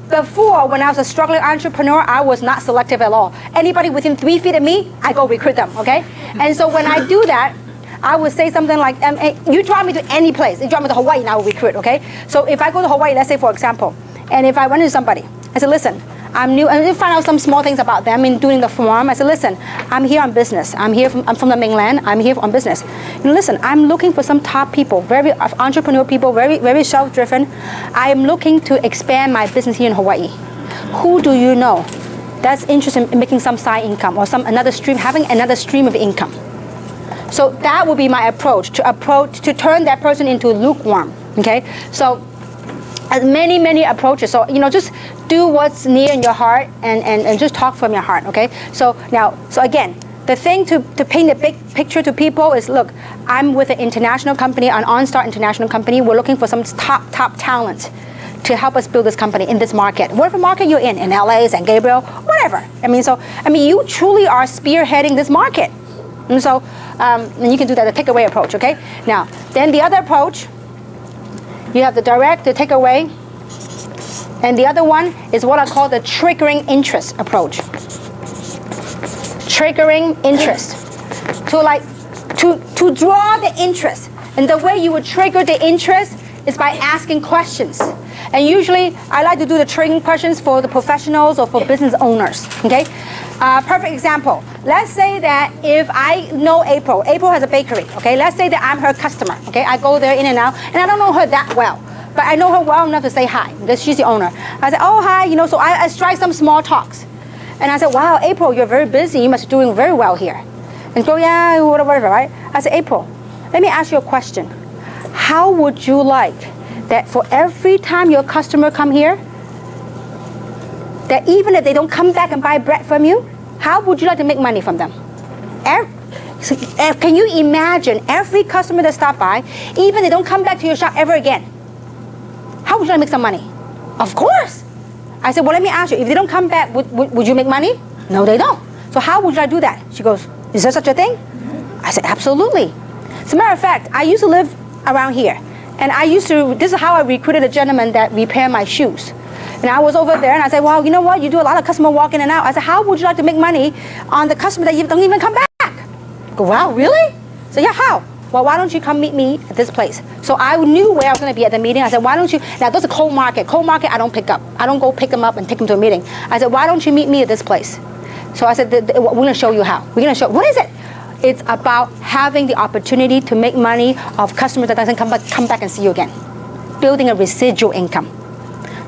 Before, when I was a struggling entrepreneur, I was not selective at all. Anybody within 3 feet of me, I go recruit them, okay? And so when I do that, I would say something like, hey, you drive me to any place. You drive me to Hawaii, and I will recruit, okay? So if I go to Hawaii, let's say for example, and if I run into somebody, I said, listen, I'm new, and I find out some small things about them in doing the form. I said, listen, I'm here on business. I'm from the mainland. I'm here on business. You know, listen, I'm looking for some top people, very entrepreneur people, very self-driven. I am looking to expand my business here in Hawaii. Who do you know that's interested in making some side income or having another stream of income? So that would be my approach to turn that person into lukewarm. Okay, so. Many approaches. So, you know, just do what's near in your heart and just talk from your heart, okay? So again, the thing to paint a big picture to people is, look, I'm with an international company, an OnStar international company. We're looking for some top talent to help us build this company in this market. Whatever market you're in LA, San Gabriel, whatever. I mean, you truly are spearheading this market. And so, and you can do that, the takeaway approach, okay? Now, then the other approach, you have the direct, the takeaway, and the other one is what I call the triggering interest approach. Triggering interest. To draw the interest. And the way you would trigger the interest is by asking questions. And usually, I like to do the triggering questions for the professionals or for business owners, okay? Perfect example. Let's say that if I know April has a bakery, okay? Let's say that I'm her customer, okay? I go there in and out, and I don't know her that well, but I know her well enough to say hi, because she's the owner. I said, oh, hi, you know, so I strike some small talks. And I said, wow, April, you're very busy. You must be doing very well here. And go, yeah, whatever, right? I said, April, let me ask you a question. How would you like that for every time your customer come here, that even if they don't come back and buy bread from you, how would you like to make money from them? Can you imagine every customer that stop by, even if they don't come back to your shop ever again, how would you like to make some money? Of course. I said, well, let me ask you, if they don't come back, would you make money? No, they don't. So how would you like to do that? She goes, is there such a thing? I said, absolutely. As a matter of fact, I used to live around here. And this is how I recruited a gentleman that repaired my shoes. And I was over there and I said, well, you know what? You do a lot of customer walk in and out. I said, how would you like to make money on the customer that you don't even come back? I go, wow, really? So yeah, how? Well, why don't you come meet me at this place? So I knew where I was going to be at the meeting. I said, why don't you, now those are cold market. Cold market, I don't pick up. I don't go pick them up and take them to a meeting. I said, why don't you meet me at this place? So I said, we're going to show you how. We're going to show, what is it? It's about having the opportunity to make money of customers that doesn't come back and see you again. Building a residual income.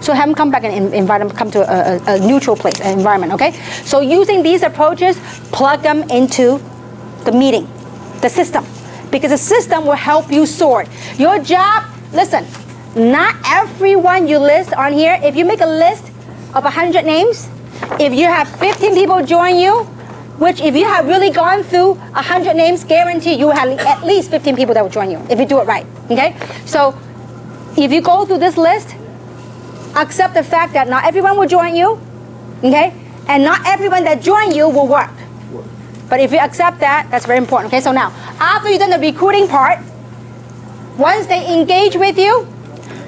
So have them come back and invite them to come to a neutral place, an environment, okay? So using these approaches, plug them into the meeting, the system. Because the system will help you sort. Your job, listen, not everyone you list on here, if you make a list of 100 names, if you have 15 people join you, which if you have really gone through 100 names, guarantee you have at least 15 people that will join you, if you do it right, okay? So if you go through this list, accept the fact that not everyone will join you, okay? And not everyone that join you will work. But if you accept that, that's very important, okay? So now, after you've done the recruiting part, once they engage with you,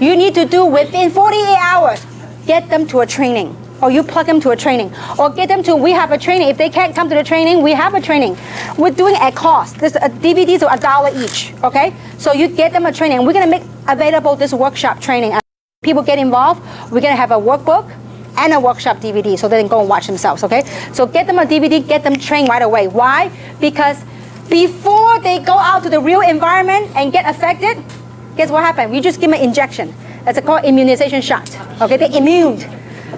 you need to do within 48 hours, get them to a training. Or you plug them to a training. Or get them to, we have a training. If they can't come to the training, we have a training. We're doing it at cost. This DVDs are $1 each, okay? So you get them a training. We're gonna make available this workshop training. People get involved, we're gonna have a workbook and a workshop DVD so they can go and watch themselves, okay? So get them a DVD, get them trained right away. Why? Because before they go out to the real environment and get affected, guess what happened? We just give them an injection. It's called immunization shot. Okay, they're immune.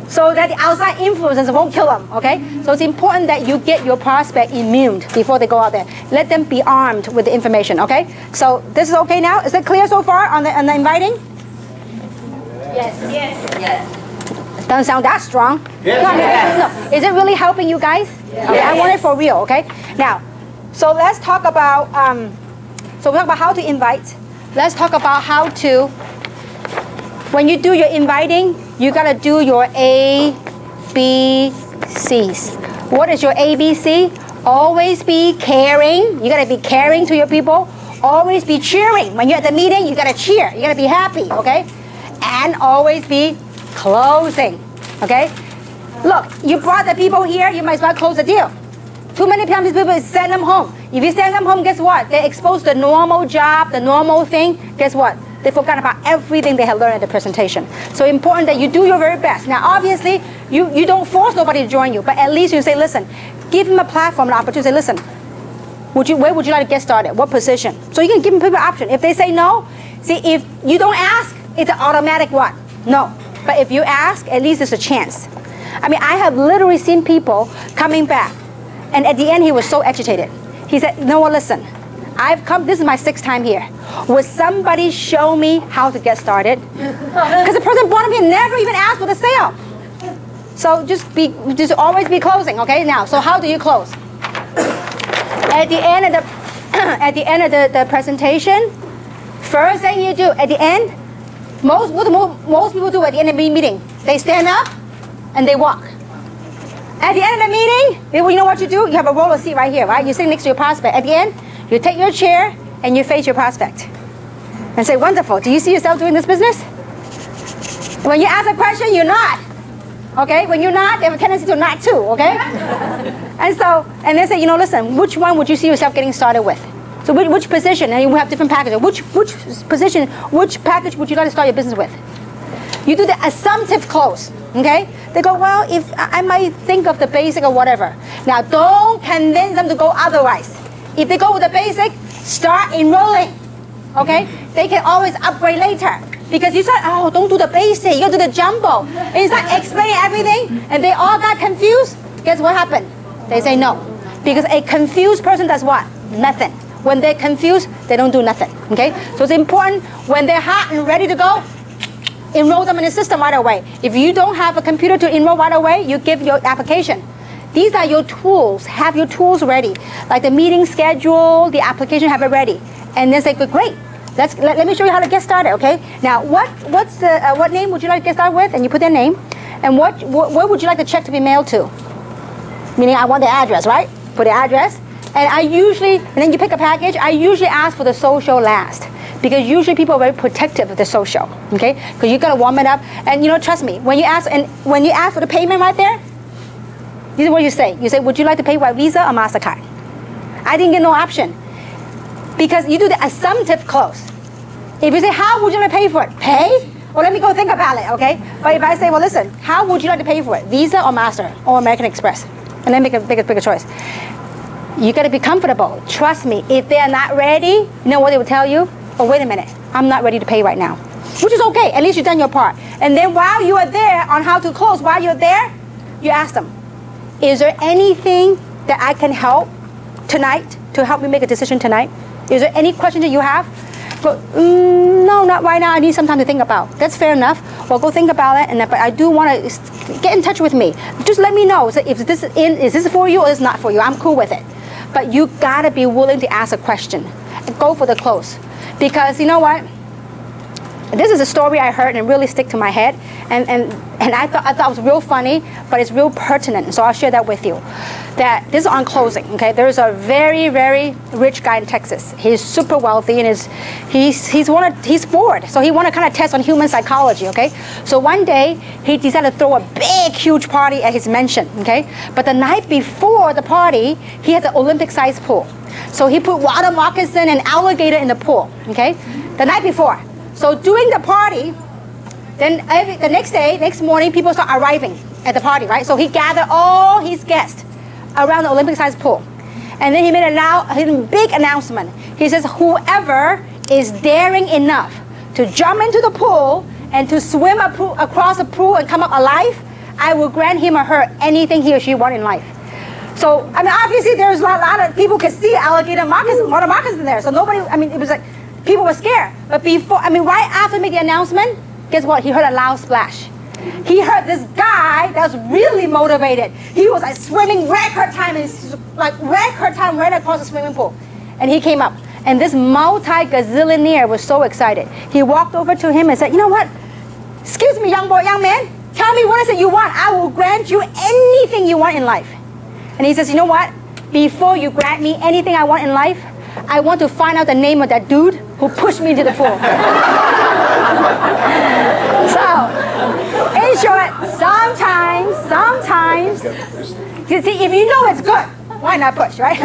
So that the outside influences won't kill them, okay? So it's important that you get your prospect immune before they go out there. Let them be armed with the information, okay? So this is okay now? Is it clear so far on the inviting? Yes. Yes. Doesn't sound that strong. Yes. No. Is it really helping you guys? Yes. Okay, I want it for real, okay? Now, so let's talk about, so we talk about how to invite. Let's talk about how to, when you do your inviting, you gotta do your ABCs. What is your ABC? Always be caring. You gotta be caring to your people. Always be cheering. When you're at the meeting, you gotta cheer. You gotta be happy, okay? And always be closing, okay? Look, you brought the people here, you might as well close the deal. Too many times these people send them home. If you send them home, guess what? They're exposed to the normal job, the normal thing. Guess what? They forgot about everything they had learned at the presentation. So important that you do your very best. Now, obviously, you don't force nobody to join you, but at least you say, listen, give them a platform, an opportunity. Say, listen, where would you like to get started? What position? So you can give them people an option. If they say no, see, if you don't ask, it's an automatic what? No. But if you ask, at least there's a chance. I mean, I have literally seen people coming back, and at the end, he was so agitated. He said, you know what, listen, I've come, this is my 6th time here. Would somebody show me how to get started? Because the person brought him here never even asked for the sale. So just always be closing, okay? Now, so how do you close? At the end of the presentation, first thing you do at the end, most people do at the end of the meeting, they stand up and they walk. At the end of the meeting, you know what you do? You have a roller seat right here, right? You sit next to your prospect. At the end, you take your chair and you face your prospect and say, wonderful, do you see yourself doing this business? When you ask a question, you nod. Okay? When you nod, they have a tendency to nod too, okay? And they say, you know, listen, which one would you see yourself getting started with? So which position? And we have different packages. Which position, which package would you like to start your business with? You do the assumptive close, okay? They go, well, if I might think of the basic or whatever. Now, don't convince them to go otherwise. If they go with the basic, start enrolling, okay? They can always upgrade later. Because you said, oh, don't do the basic, you gotta do the jumbo. And you start explaining everything, and they all got confused. Guess what happened? They say no. Because a confused person does what? Nothing. When they're confused, they don't do nothing, okay? So it's important, when they're hot and ready to go, enroll them in the system right away. If you don't have a computer to enroll right away, you give your application. These are your tools. Have your tools ready. Like the meeting schedule, the application, have it ready. And then say, great. Let me show you how to get started, okay? Now, what name would you like to get started with? And you put their name. And where would you like the check to be mailed to? Meaning I want the address, right? Put the address. And then you pick a package. I usually ask for the social last. Because usually people are very protective of the social, okay? Because you gotta warm it up. And you know, trust me, when you ask for the payment right there, this is what you say. You say, would you like to pay by Visa or MasterCard? I didn't get no option. Because you do the assumptive close. If you say, how would you like to pay for it? Pay? Well, let me go think about it, okay? But if I say, well, listen, how would you like to pay for it? Visa or Master or American Express? And then make a bigger choice. You gotta be comfortable. Trust me, if they're not ready, you know what they will tell you? Oh, wait a minute, I'm not ready to pay right now. Which is okay, at least you've done your part. And then while you are there on how to close, while you're there, you ask them, is there anything that I can help tonight to help me make a decision tonight? Is there any question that you have? But no, not right now. I need some time to think about. That's fair enough. Well, go think about it. But I do want to get in touch with me. Just let me know. So if this is this for you or is not for you? I'm cool with it. But you gotta be willing to ask a question. Go for the close, because you know what? This is a story I heard and it really stick to my head, and I thought it was real funny, but it's real pertinent. So I'll share that with you. That this is on closing. Okay, there's a very, very rich guy in Texas. He's super wealthy and he's bored, so he want to kind of test on human psychology. Okay, so one day he decided to throw a big, huge party at his mansion. Okay, but the night before the party, he had an Olympic-sized pool. So he put water moccasin and alligator in the pool. Okay, the night before. So during the party, then the next morning, people start arriving at the party, right? So he gathered all his guests around the Olympic-sized pool. And then he made a big announcement. He says, whoever is daring enough to jump into the pool and to swim across a pool and come up alive, I will grant him or her anything he or she wants in life. So, I mean, obviously there's a lot of people could see alligator water moccasins there. So nobody, I mean, it was like, people were scared. But before, I mean, right after making the announcement, guess what? He heard a loud splash. He heard this guy that was really motivated. He was like swimming record time, and like record time right across the swimming pool. And he came up. And this multi-gazillionaire was so excited. He walked over to him and said, you know what? Excuse me, young man. Tell me what is it you want. I will grant you anything you want in life. And he says, you know what? Before you grant me anything I want in life, I want to find out the name of that dude who pushed me into the pool. So, in short, sometimes, you see, if you know it's good, why not push, right?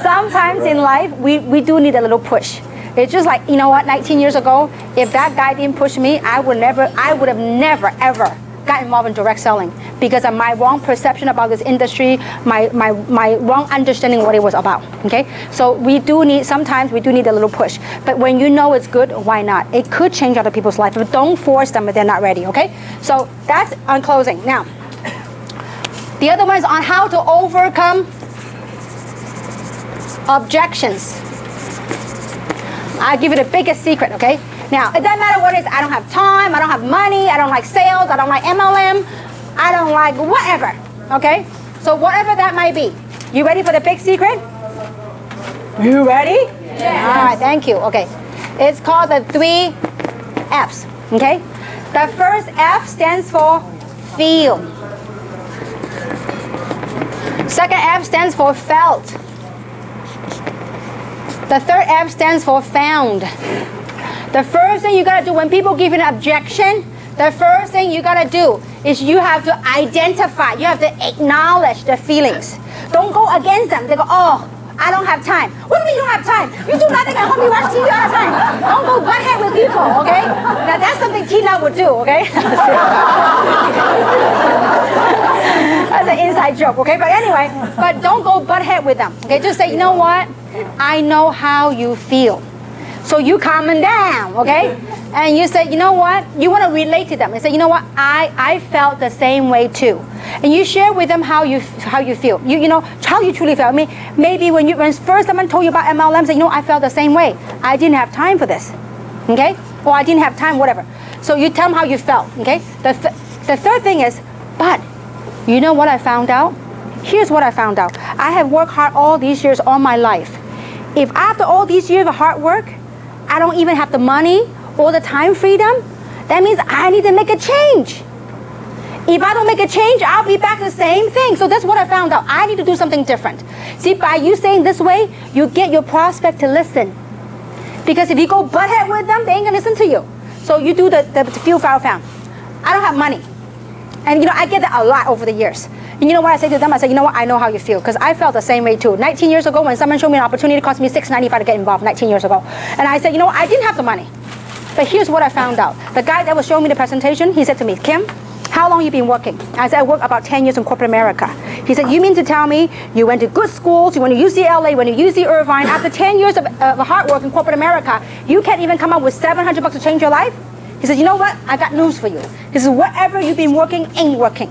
Sometimes in life, we do need a little push. It's just like, you know what, 19 years ago, if that guy didn't push me, I would have never, ever got involved in direct selling because of my wrong perception about this industry, my wrong understanding what it was about, okay? So sometimes we do need a little push. But when you know it's good, why not? It could change other people's life, but don't force them if they're not ready, okay? So that's on closing. Now, the other one is on how to overcome objections. I'll give you the biggest secret, okay? Now, it doesn't matter what it is. I don't have time, I don't have money, I don't like sales, I don't like MLM, I don't like whatever, okay? So whatever that might be. You ready for the big secret? You ready? Yeah. All right, thank you, okay. It's called the 3 F's, okay? The first F stands for feel. Second F stands for felt. The third F stands for found. The first thing you gotta do when people give you an objection, the first thing you gotta do is you have to identify, you have to acknowledge the feelings. Don't go against them. They go, oh, I don't have time. What do you mean you don't have time? You do nothing at home, you watch TV all the time. Don't go butt head with people, okay? Now that's something Tina would do, okay? That's an inside joke, okay? But anyway, but don't go butt head with them, okay? Just say, you know what? I know how you feel. So you calm them down, okay? And you say, you know what? You want to relate to them and say, you know what? I felt the same way too. And you share with them how you feel. You know how you truly feel. I mean, maybe when first someone told you about MLM, say, you know, I felt the same way. I didn't have time for this, okay? Or I didn't have time, whatever. So you tell them how you felt, okay? The third thing is, but you know what I found out? Here's what I found out. I have worked hard all these years, all my life. If after all these years of hard work, I don't even have the money or the time freedom, that means I need to make a change. If I don't make a change, I'll be back to the same thing. So that's what I found out. I need to do something different. See, by you saying this way, you get your prospect to listen. Because if you go butt head with them, they ain't gonna listen to you. So you do the feel, found. I don't have money. And you know, I get that a lot over the years. And you know what I say to them? I say, you know what? I know how you feel. Because I felt the same way too. 19 years ago, when someone showed me an opportunity, it cost me $6.95 to get involved 19 years ago. And I said, you know what? I didn't have the money. But here's what I found out. The guy that was showing me the presentation, he said to me, Kim, how long you been working? I said, I worked about 10 years in corporate America. He said, you mean to tell me you went to good schools, you went to UCLA, you went to UC Irvine, after 10 years of hard work in corporate America, you can't even come up with $700 to change your life? He said, you know what? I got news for you. He said, whatever you've been working ain't working.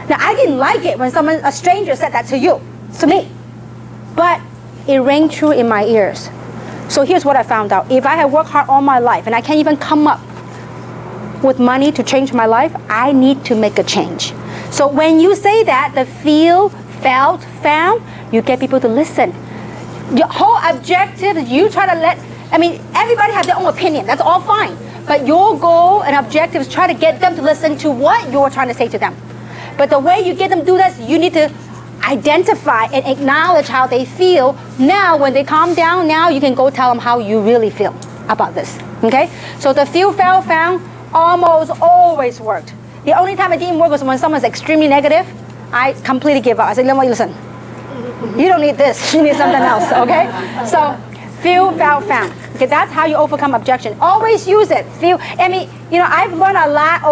Now, I didn't like it when a stranger said that to me. But it rang true in my ears. So here's what I found out. If I have worked hard all my life and I can't even come up with money to change my life, I need to make a change. So when you say that, the feel, felt, found, you get people to listen. Your whole objective is you try to everybody has their own opinion. That's all fine. But your goal and objective is try to get them to listen to what you're trying to say to them. But the way you get them to do this, you need to identify and acknowledge how they feel. Now, when they calm down, now you can go tell them how you really feel about this, okay? So the feel, felt, found almost always worked. The only time it didn't work was when someone's extremely negative. I completely give up. I said, listen, you don't need this. You need something else, okay? So feel, felt, found. Okay, that's how you overcome objection. Always use it. Feel. I've learned a lot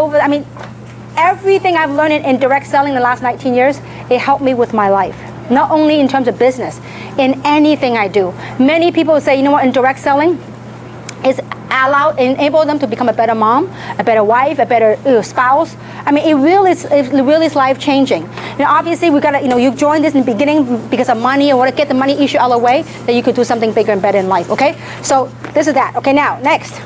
everything I've learned in direct selling in the last 19 years, it helped me with my life. Not only in terms of business, in anything I do. Many people say, you know what, in direct selling, it's enable them to become a better mom, a better wife, a better spouse. I mean, it really is life changing. Obviously, we gotta, you joined this in the beginning because of money and want to get the money issue out of the way, that you could do something bigger and better in life. Okay, so this is that. Okay, now next,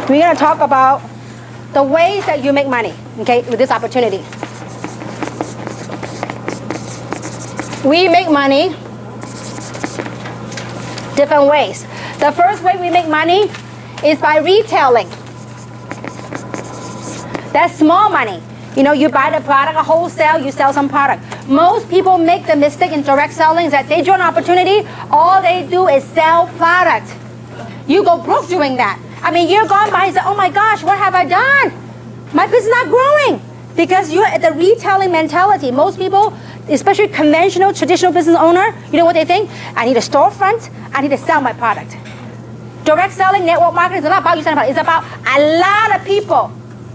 we're gonna talk about the ways that you make money. Okay, with this opportunity, we make money different ways. The first way we make money is by retailing. That's small money. You buy the product, a wholesale, you sell some product. Most people make the mistake in direct selling is that they join an opportunity, all they do is sell product. You go broke doing that. I mean, you're gone by and say, oh my gosh, what have I done? My business is not growing. Because you're at the retailing mentality. Most people, especially conventional, traditional business owner, you know what they think? I need a storefront, I need to sell my product. Direct selling, network marketing is not about you selling product. It's about a lot of people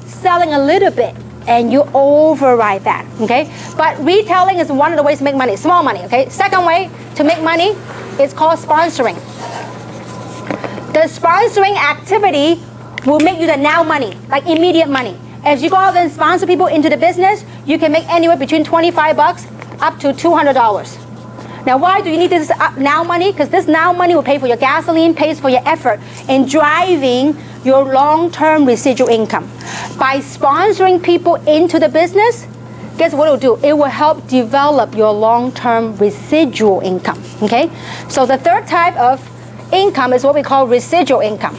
selling a little bit, and you override that, okay? But retailing is one of the ways to make money, small money, okay? Second way to make money is called sponsoring. The sponsoring activity will make you the now money, like immediate money. As you go out and sponsor people into the business, you can make anywhere between $25 up to $200. Now, why do you need this now money? Because this now money will pay for your gasoline, pays for your effort in driving your long-term residual income. By sponsoring people into the business, guess what it will do? It will help develop your long-term residual income, okay? So the third type of income is what we call residual income.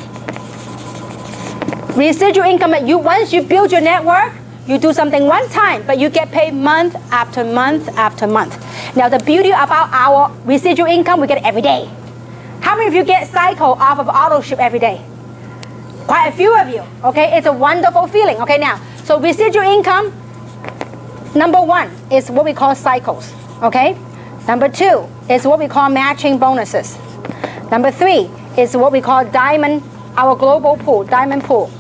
Residual income, once you build your network, you do something one time, but you get paid month after month after month. Now, the beauty about our residual income, we get it every day. How many of you get cycle off of auto ship every day? Quite a few of you, okay? It's a wonderful feeling, okay? Now, so residual income, number one is what we call cycles, okay? Number two is what we call matching bonuses. Number three is what we call diamond, our global pool, diamond pool.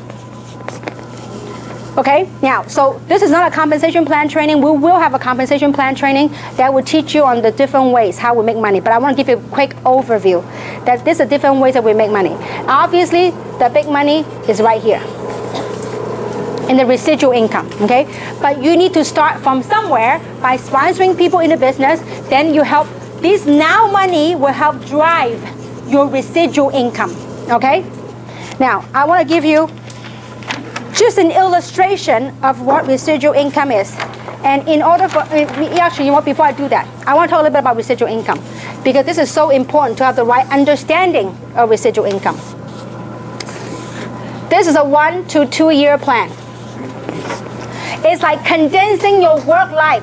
Okay, now, so this is not a compensation plan training. We will have a compensation plan training that will teach you on the different ways how we make money. But I want to give you a quick overview that these are different ways that we make money. Obviously, the big money is right here in the residual income, okay? But you need to start from somewhere by sponsoring people in the business. Then you help, this now money will help drive your residual income, okay? Now, I want to give you just an illustration of what residual income is. And in order for, actually, before I do that, I want to talk a little bit about residual income, because this is so important to have the right understanding of residual income. This is a 1 to 2 year plan. It's like condensing your work life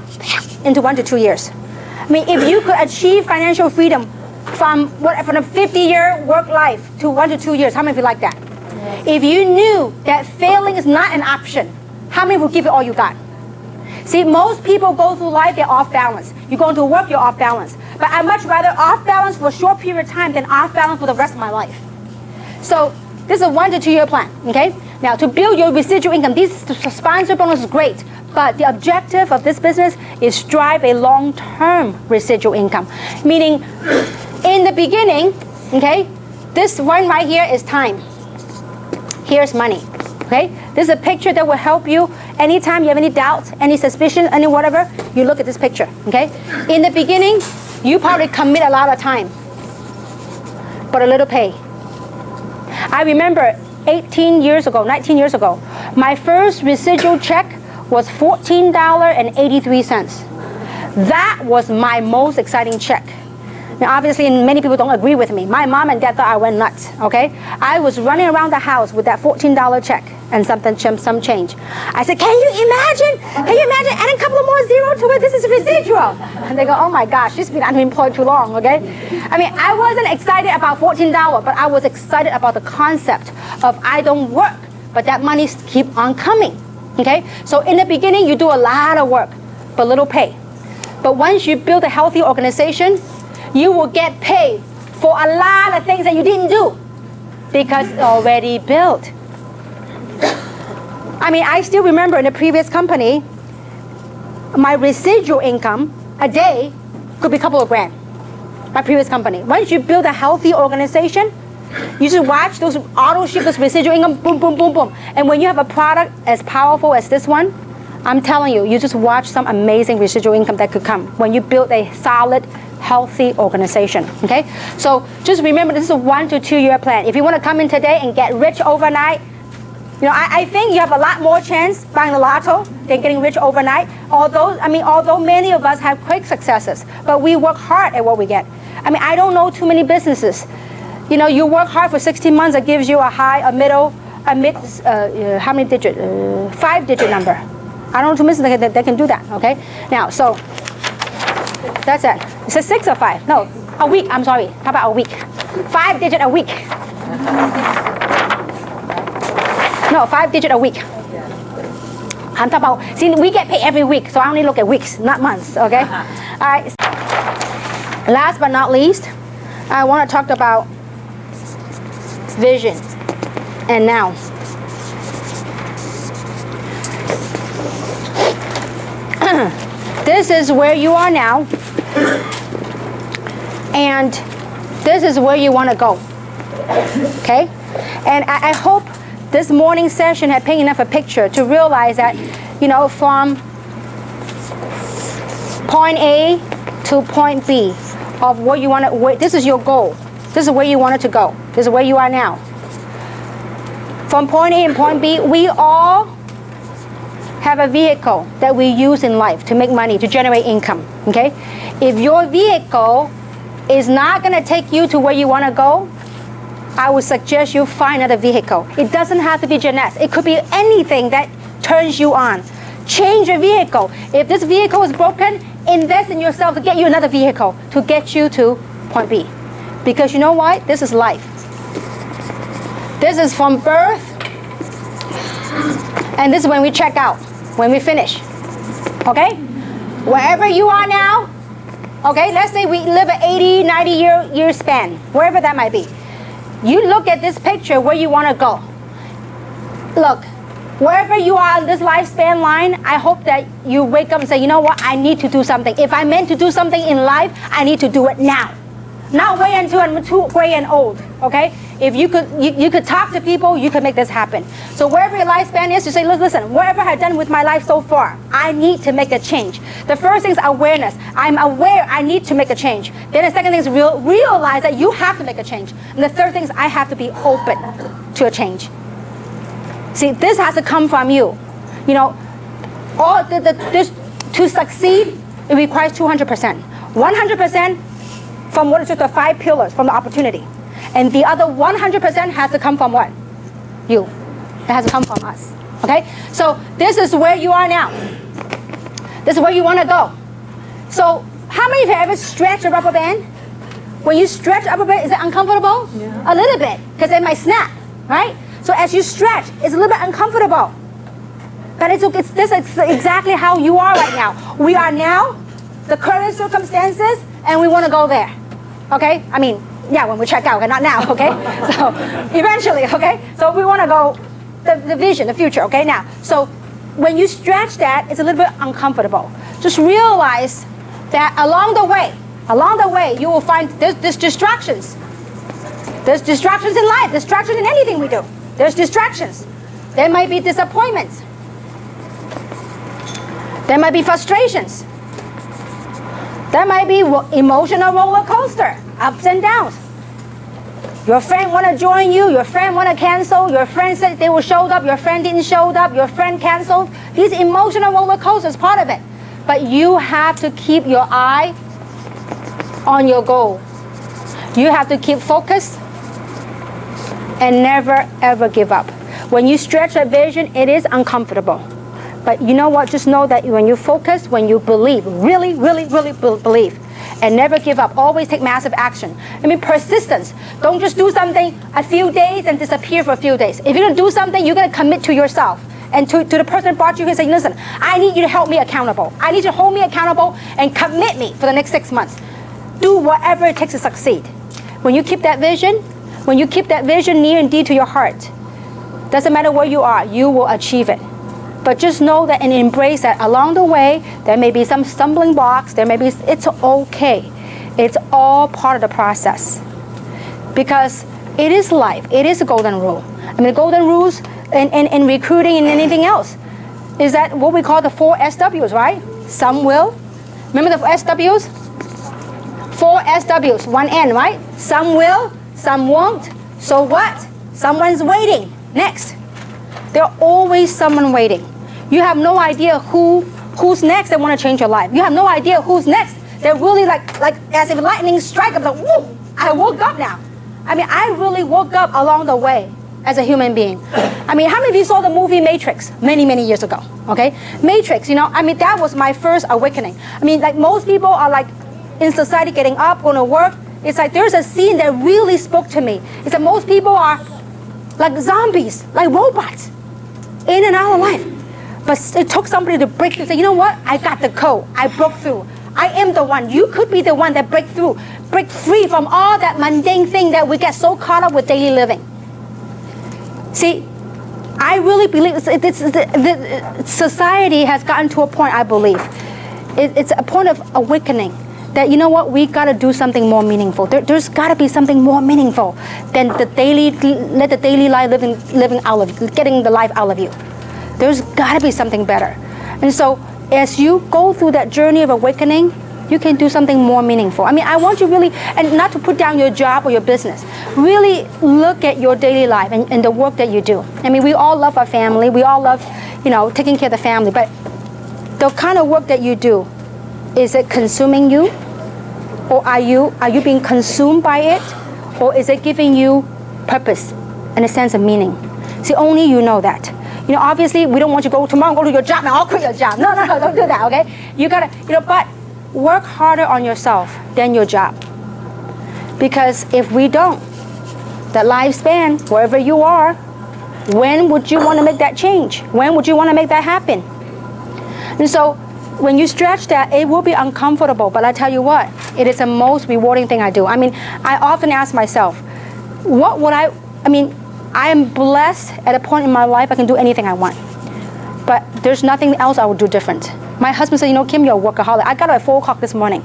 into 1 to 2 years. I mean, if you could achieve financial freedom from a 50-year work life to 1 to 2 years, how many of you like that? If you knew that failing is not an option, how many would give it all you got? See, most people go through life, they're off balance. You go into work, you're off balance. But I'd much rather off balance for a short period of time than off balance for the rest of my life. So this is a 1 to 2 year plan, okay? Now, to build your residual income, these sponsor bonus is great, but the objective of this business is drive a long-term residual income. Meaning, in the beginning, okay, this one right here is time. Here's money, okay? This is a picture that will help you anytime you have any doubts, any suspicion, any whatever, you look at this picture, okay? In the beginning, you probably commit a lot of time, but a little pay. I remember 19 years ago, my first residual check was $14.83. That was my most exciting check. Now, obviously, many people don't agree with me. My mom and dad thought I went nuts, okay? I was running around the house with that $14 check and some change. I said, can you imagine adding a couple of more zeros to it? This is residual. And they go, oh my gosh, she's been unemployed too long, okay? I mean, I wasn't excited about $14, but I was excited about the concept of I don't work, but that money keep on coming, okay? So in the beginning, you do a lot of work, but little pay. But once you build a healthy organization, you will get paid for a lot of things that you didn't do because it's already built. I mean, I still remember in the previous company, my residual income a day could be a couple of grand. My previous company. Once you build a healthy organization, You just watch those auto ship, those residual income, boom, boom, boom, boom. And when you have a product as powerful as this one, I'm telling you, you just watch some amazing residual income that could come when you build a solid, healthy organization, okay? So just remember, this is a 1 to 2 year plan. If you want to come in today and get rich overnight, you know, I think you have a lot more chance buying the lotto than getting rich overnight. Although many of us have quick successes, but we work hard at what we get. I mean, I don't know too many businesses. You know, you work hard for 16 months, it gives you a high, a middle, how many digit? 5-digit number. I don't know two businesses that can do that, okay? Now, so, that's it. Is it 6 or 5? No, a week, I'm sorry. How about a week? 5-digit a week. No, 5-digit a week. I'm talking about, see, we get paid every week, so I only look at weeks, not months, okay? All right. Last but not least, I want to talk about vision and now. This is where you are now, and this is where you want to go, okay? And I hope this morning session had painted enough a picture to realize that, you know, from point A to point B of what you want to, this is your goal. This is where you want it to go. This is where you are now. From point A and point B, we all have a vehicle that we use in life to make money, to generate income, okay? If your vehicle is not going to take you to where you want to go, I would suggest you find another vehicle. It doesn't have to be Jeunesse. It could be anything that turns you on. Change your vehicle. If this vehicle is broken, invest in yourself to get you another vehicle to get you to point B. Because you know what? This is life. This is from birth, and this is when we check out, when we finish. Okay? Wherever you are now, okay, let's say we live an 80, 90 year span, wherever that might be. You look at this picture where you want to go. Look, wherever you are on this lifespan line, I hope that you wake up and say, you know what, I need to do something. If I'm meant to do something in life, I need to do it now. Not wait until I'm too gray and old, okay? If you could talk to people, you could make this happen. So wherever your lifespan is, you say, listen, whatever I've done with my life so far, I need to make a change. The first thing is awareness. I'm aware I need to make a change. Then the second thing is realize that you have to make a change. And the third thing is I have to be open to a change. See, this has to come from you. You know, to succeed, it requires 200%. 100% from what is just the 5 pillars, from the opportunity. And the other 100% has to come from what? You. It has to come from us. Okay? So this is where you are now. This is where you want to go. So how many of you have ever stretched a rubber band? When you stretch a rubber band, is it uncomfortable? Yeah. A little bit, because it might snap, right? So as you stretch, it's a little bit uncomfortable. But this is exactly how you are right now. We are now, the current circumstances, and we want to go there. Okay? I mean, yeah, when we check out, okay, not now, okay? So eventually, okay? So we want to go, the vision, the future, okay? Now, so when you stretch that, it's a little bit uncomfortable. Just realize that along the way, you will find there's distractions. There's distractions in life, distractions in anything we do. There's distractions. There might be disappointments. There might be frustrations. There might be emotional roller coaster, ups and downs. Your friend want to join you, your friend want to cancel, your friend said they will show up, your friend didn't show up, your friend canceled. These emotional roller coasters, part of it. But you have to keep your eye on your goal. You have to keep focused and never ever give up. When you stretch a vision, it is uncomfortable. But you know what? Just know that when you focus, when you believe, really believe, and never give up, always take massive action. I mean, persistence. Don't just do something a few days and disappear for a few days. If you're going to do something, you're going to commit to yourself. And to the person who brought you here, say, listen, I need you to help me accountable. I need you to hold me accountable and commit me for the next 6 months. Do whatever it takes to succeed. When you keep that vision, near and dear to your heart, doesn't matter where you are, you will achieve it. But just know that and embrace that along the way, there may be some stumbling blocks, it's okay. It's all part of the process. Because It is life. It is a golden rule. I mean, the golden rules in recruiting and anything else is that what we call the 4 SWs, right? Some will. Remember the SWs? 4 SWs, 1 N, right? Some will, some won't. So what? Someone's waiting. Next. There's always someone waiting. You have no idea who's next that want to change your life. You have no idea who's next. They're really like as if lightning strike. I'm like, whoa, I woke up now. I mean, I really woke up along the way as a human being. I mean, how many of you saw the movie Matrix many, many years ago? Okay, Matrix, you know, I mean, that was my first awakening. I mean, like most people are like in society getting up, going to work. It's like there's a scene that really spoke to me. It's that most people are like zombies, like robots, in and out of life. But it took somebody to break through. Say, you know what? I got the code. I broke through. I am the one. You could be the one that break through, break free from all that mundane thing that we get so caught up with daily living. See, I really believe society has gotten to a point, I believe. It's a point of awakening that, you know what, we got to do something more meaningful. There's got to be something more meaningful than the daily life living out of, getting the life out of you. There's got to be something better. And so as you go through that journey of awakening, you can do something more meaningful. I mean, I want you really, and not to put down your job or your business, really look at your daily life and the work that you do. I mean, we all love our family. We all love, you know, taking care of the family. But the kind of work that you do, is it consuming you? Or are you being consumed by it? Or is it giving you purpose and a sense of meaning? See, only you know that. You know, obviously, we don't want you to go tomorrow, go to your job, and I'll quit your job. No, don't do that, okay? You gotta, you know, but work harder on yourself than your job. Because if we don't, that lifespan, wherever you are, when would you want to make that change? When would you want to make that happen? And so, when you stretch that, it will be uncomfortable, but I tell you what, it is the most rewarding thing I do. I mean, I often ask myself, what would I mean, I am blessed at a point in my life I can do anything I want. But there's nothing else I would do different. My husband said, you know, Kim, you're a workaholic. I got up at 4 o'clock this morning.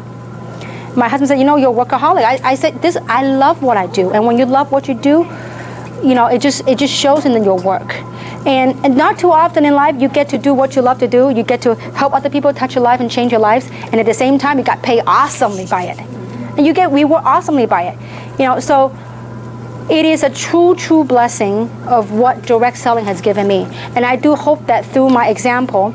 My husband said, you know, you're a workaholic. I said, I love what I do. And when you love what you do, you know, it just shows in your work. And not too often in life, you get to do what you love to do. You get to help other people touch your life and change your lives. And at the same time, you got paid awesomely by it. And you get rewarded awesomely by it. You know, so it is a true blessing of what direct selling has given me. And I do hope that through my example,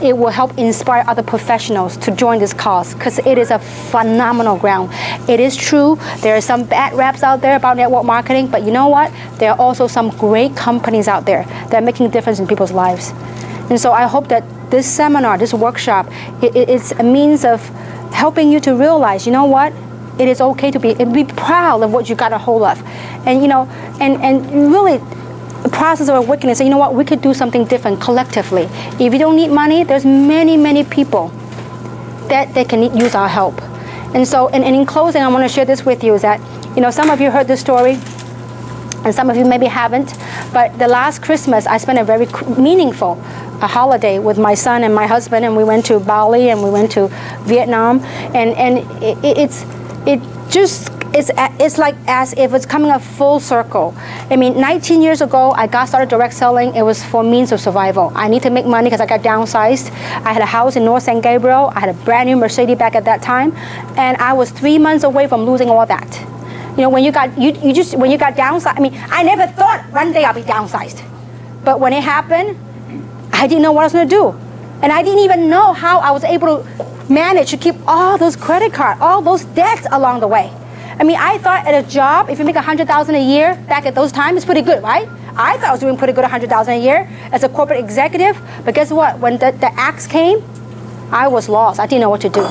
it will help inspire other professionals to join this cause, because it is a phenomenal ground. It is true, there are some bad raps out there about network marketing, but you know what? There are also some great companies out there that are making a difference in people's lives. And so I hope that this seminar, this workshop, it's a means of helping you to realize, you know what? It is okay to be proud of what you got a hold of. And you know, and really the process of awakening, say, you know what, we could do something different collectively. If you don't need money, there's many people that can use our help. And so, and in closing, I want to share this with you, is that, you know, some of you heard this story, and some of you maybe haven't, but the last Christmas, I spent a very meaningful holiday with my son and my husband, and we went to Bali and we went to Vietnam, and it's like as if it's coming a full circle. I mean, 19 years ago, I got started direct selling. It was for means of survival. I need to make money because I got downsized. I had a house in North San Gabriel. I had a brand new Mercedes back at that time, and I was 3 months away from losing all that. You know, when you got downsized, I mean, I never thought one day I'll be downsized, but when it happened, I didn't know what I was going to do, and I didn't even know how I was able to manage to keep all those credit cards, all those debts along the way. I mean, I thought at a job, if you make $100,000 a year, back at those times, it's pretty good, right? I thought I was doing pretty good, $100,000 a year as a corporate executive. But guess what? When the axe came, I was lost. I didn't know what to do.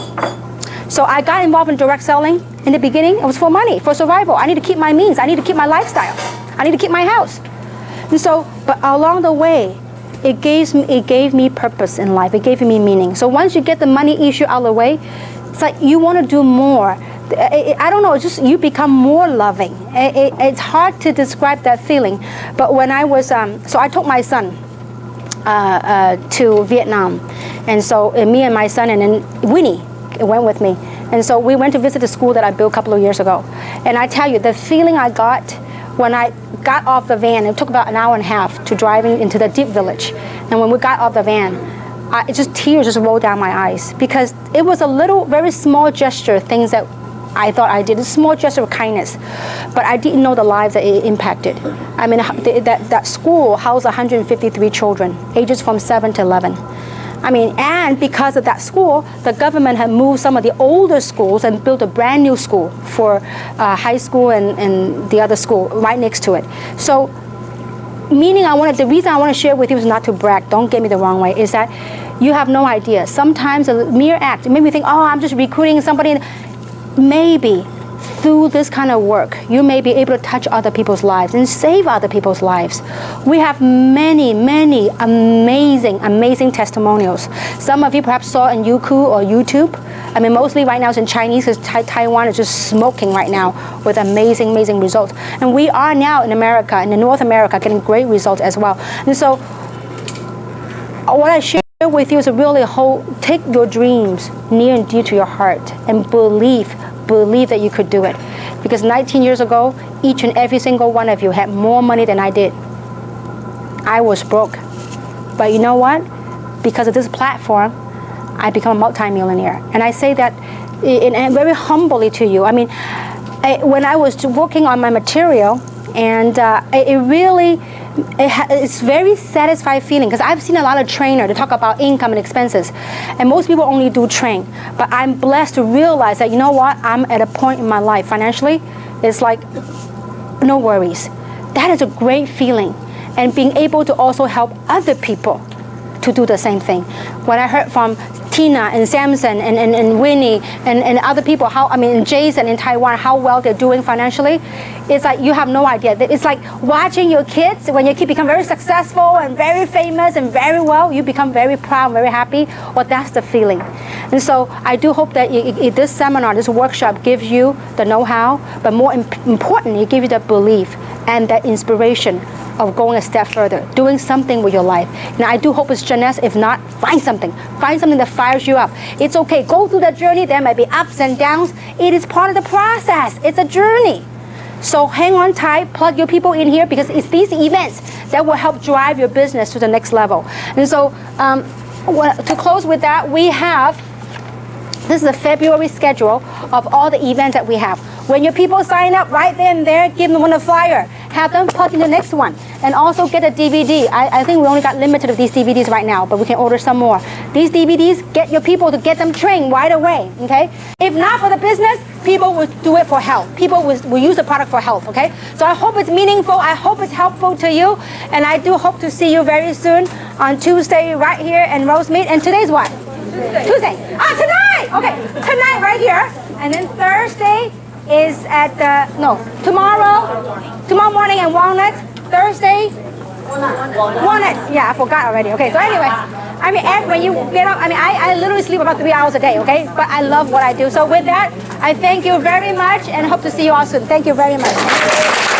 So I got involved in direct selling. In the beginning, it was for money, for survival. I need to keep my means. I need to keep my lifestyle. I need to keep my house. And so, but along the way, it gave me purpose in life. It gave me meaning. So once you get the money issue out of the way, it's like you want to do more. I don't know, it's just you become more loving. It's hard to describe that feeling. But when I was, so I took my son to Vietnam. And so me and my son and then Winnie went with me. And so we went to visit the school that I built a couple of years ago. And I tell you, the feeling I got when I got off the van, it took about an hour and a half to driving into the Deep Village. And when we got off the van, tears just rolled down my eyes because it was a little, very small gesture, things that I thought I did, a small gesture of kindness, but I didn't know the lives that it impacted. I mean, that school housed 153 children, ages from 7 to 11. I mean, and because of that school, the government had moved some of the older schools and built a brand new school for high school and the other school right next to it. So, meaning the reason I want to share with you is not to brag, don't get me the wrong way, is that you have no idea. Sometimes a mere act, it made me think, oh, I'm just recruiting somebody. Maybe through this kind of work, you may be able to touch other people's lives and save other people's lives. We have many, many amazing, amazing testimonials. Some of you perhaps saw on Youku or YouTube. I mean, mostly right now it's in Chinese because Taiwan is just smoking right now with amazing, amazing results. And we are now in America, in North America, getting great results as well. And so what I share with you is really take your dreams near and dear to your heart and believe that you could do it. Because 19 years ago, each and every single one of you had more money than I did. I was broke. But you know what? Because of this platform, I become a multimillionaire. And I say that and very humbly to you. I mean, when I was working on my material, and it's very satisfying feeling because I've seen a lot of trainers to talk about income and expenses, and most people only do train. But I'm blessed to realize that, you know what, I'm at a point in my life financially, it's like no worries. That is a great feeling, and being able to also help other people to do the same thing. When I heard from Tina and Samson and Winnie and other people, and Jason in Taiwan, how well they're doing financially, it's like you have no idea. It's like watching your kids, when your kids become very successful and very famous and very well, you become very proud, very happy. Well, that's the feeling. And so I do hope that this seminar, this workshop gives you the know-how, but more importantly, it gives you the belief and that inspiration of going a step further, doing something with your life. And I do hope it's Jeunesse. If not, find something that fires you up. It's okay, go through that journey. There might be ups and downs. It is part of the process. It's a journey. So hang on tight, plug your people in here, because it's these events that will help drive your business to the next level. And so to close with that, this is a February schedule of all the events that we have. When your people sign up right then and there, give them a flyer. Have them plug in the next one. And also get a DVD. I think we only got limited of these DVDs right now, but we can order some more. These DVDs, get your people to get them trained right away, okay? If not for the business, people will do it for health. People will use the product for health, okay? So I hope it's meaningful. I hope it's helpful to you. And I do hope to see you very soon on Tuesday right here in Rosemead. And today's what? Tuesday. Tonight! Okay, tonight right here. And then Thursday is at tomorrow morning at Walnut. Thursday, Walnut. Yeah, I forgot already. Okay, so anyway, when you get up, I literally sleep about 3 hours a day, okay? But I love what I do. So with that, I thank you very much and hope to see you all soon. Thank you very much.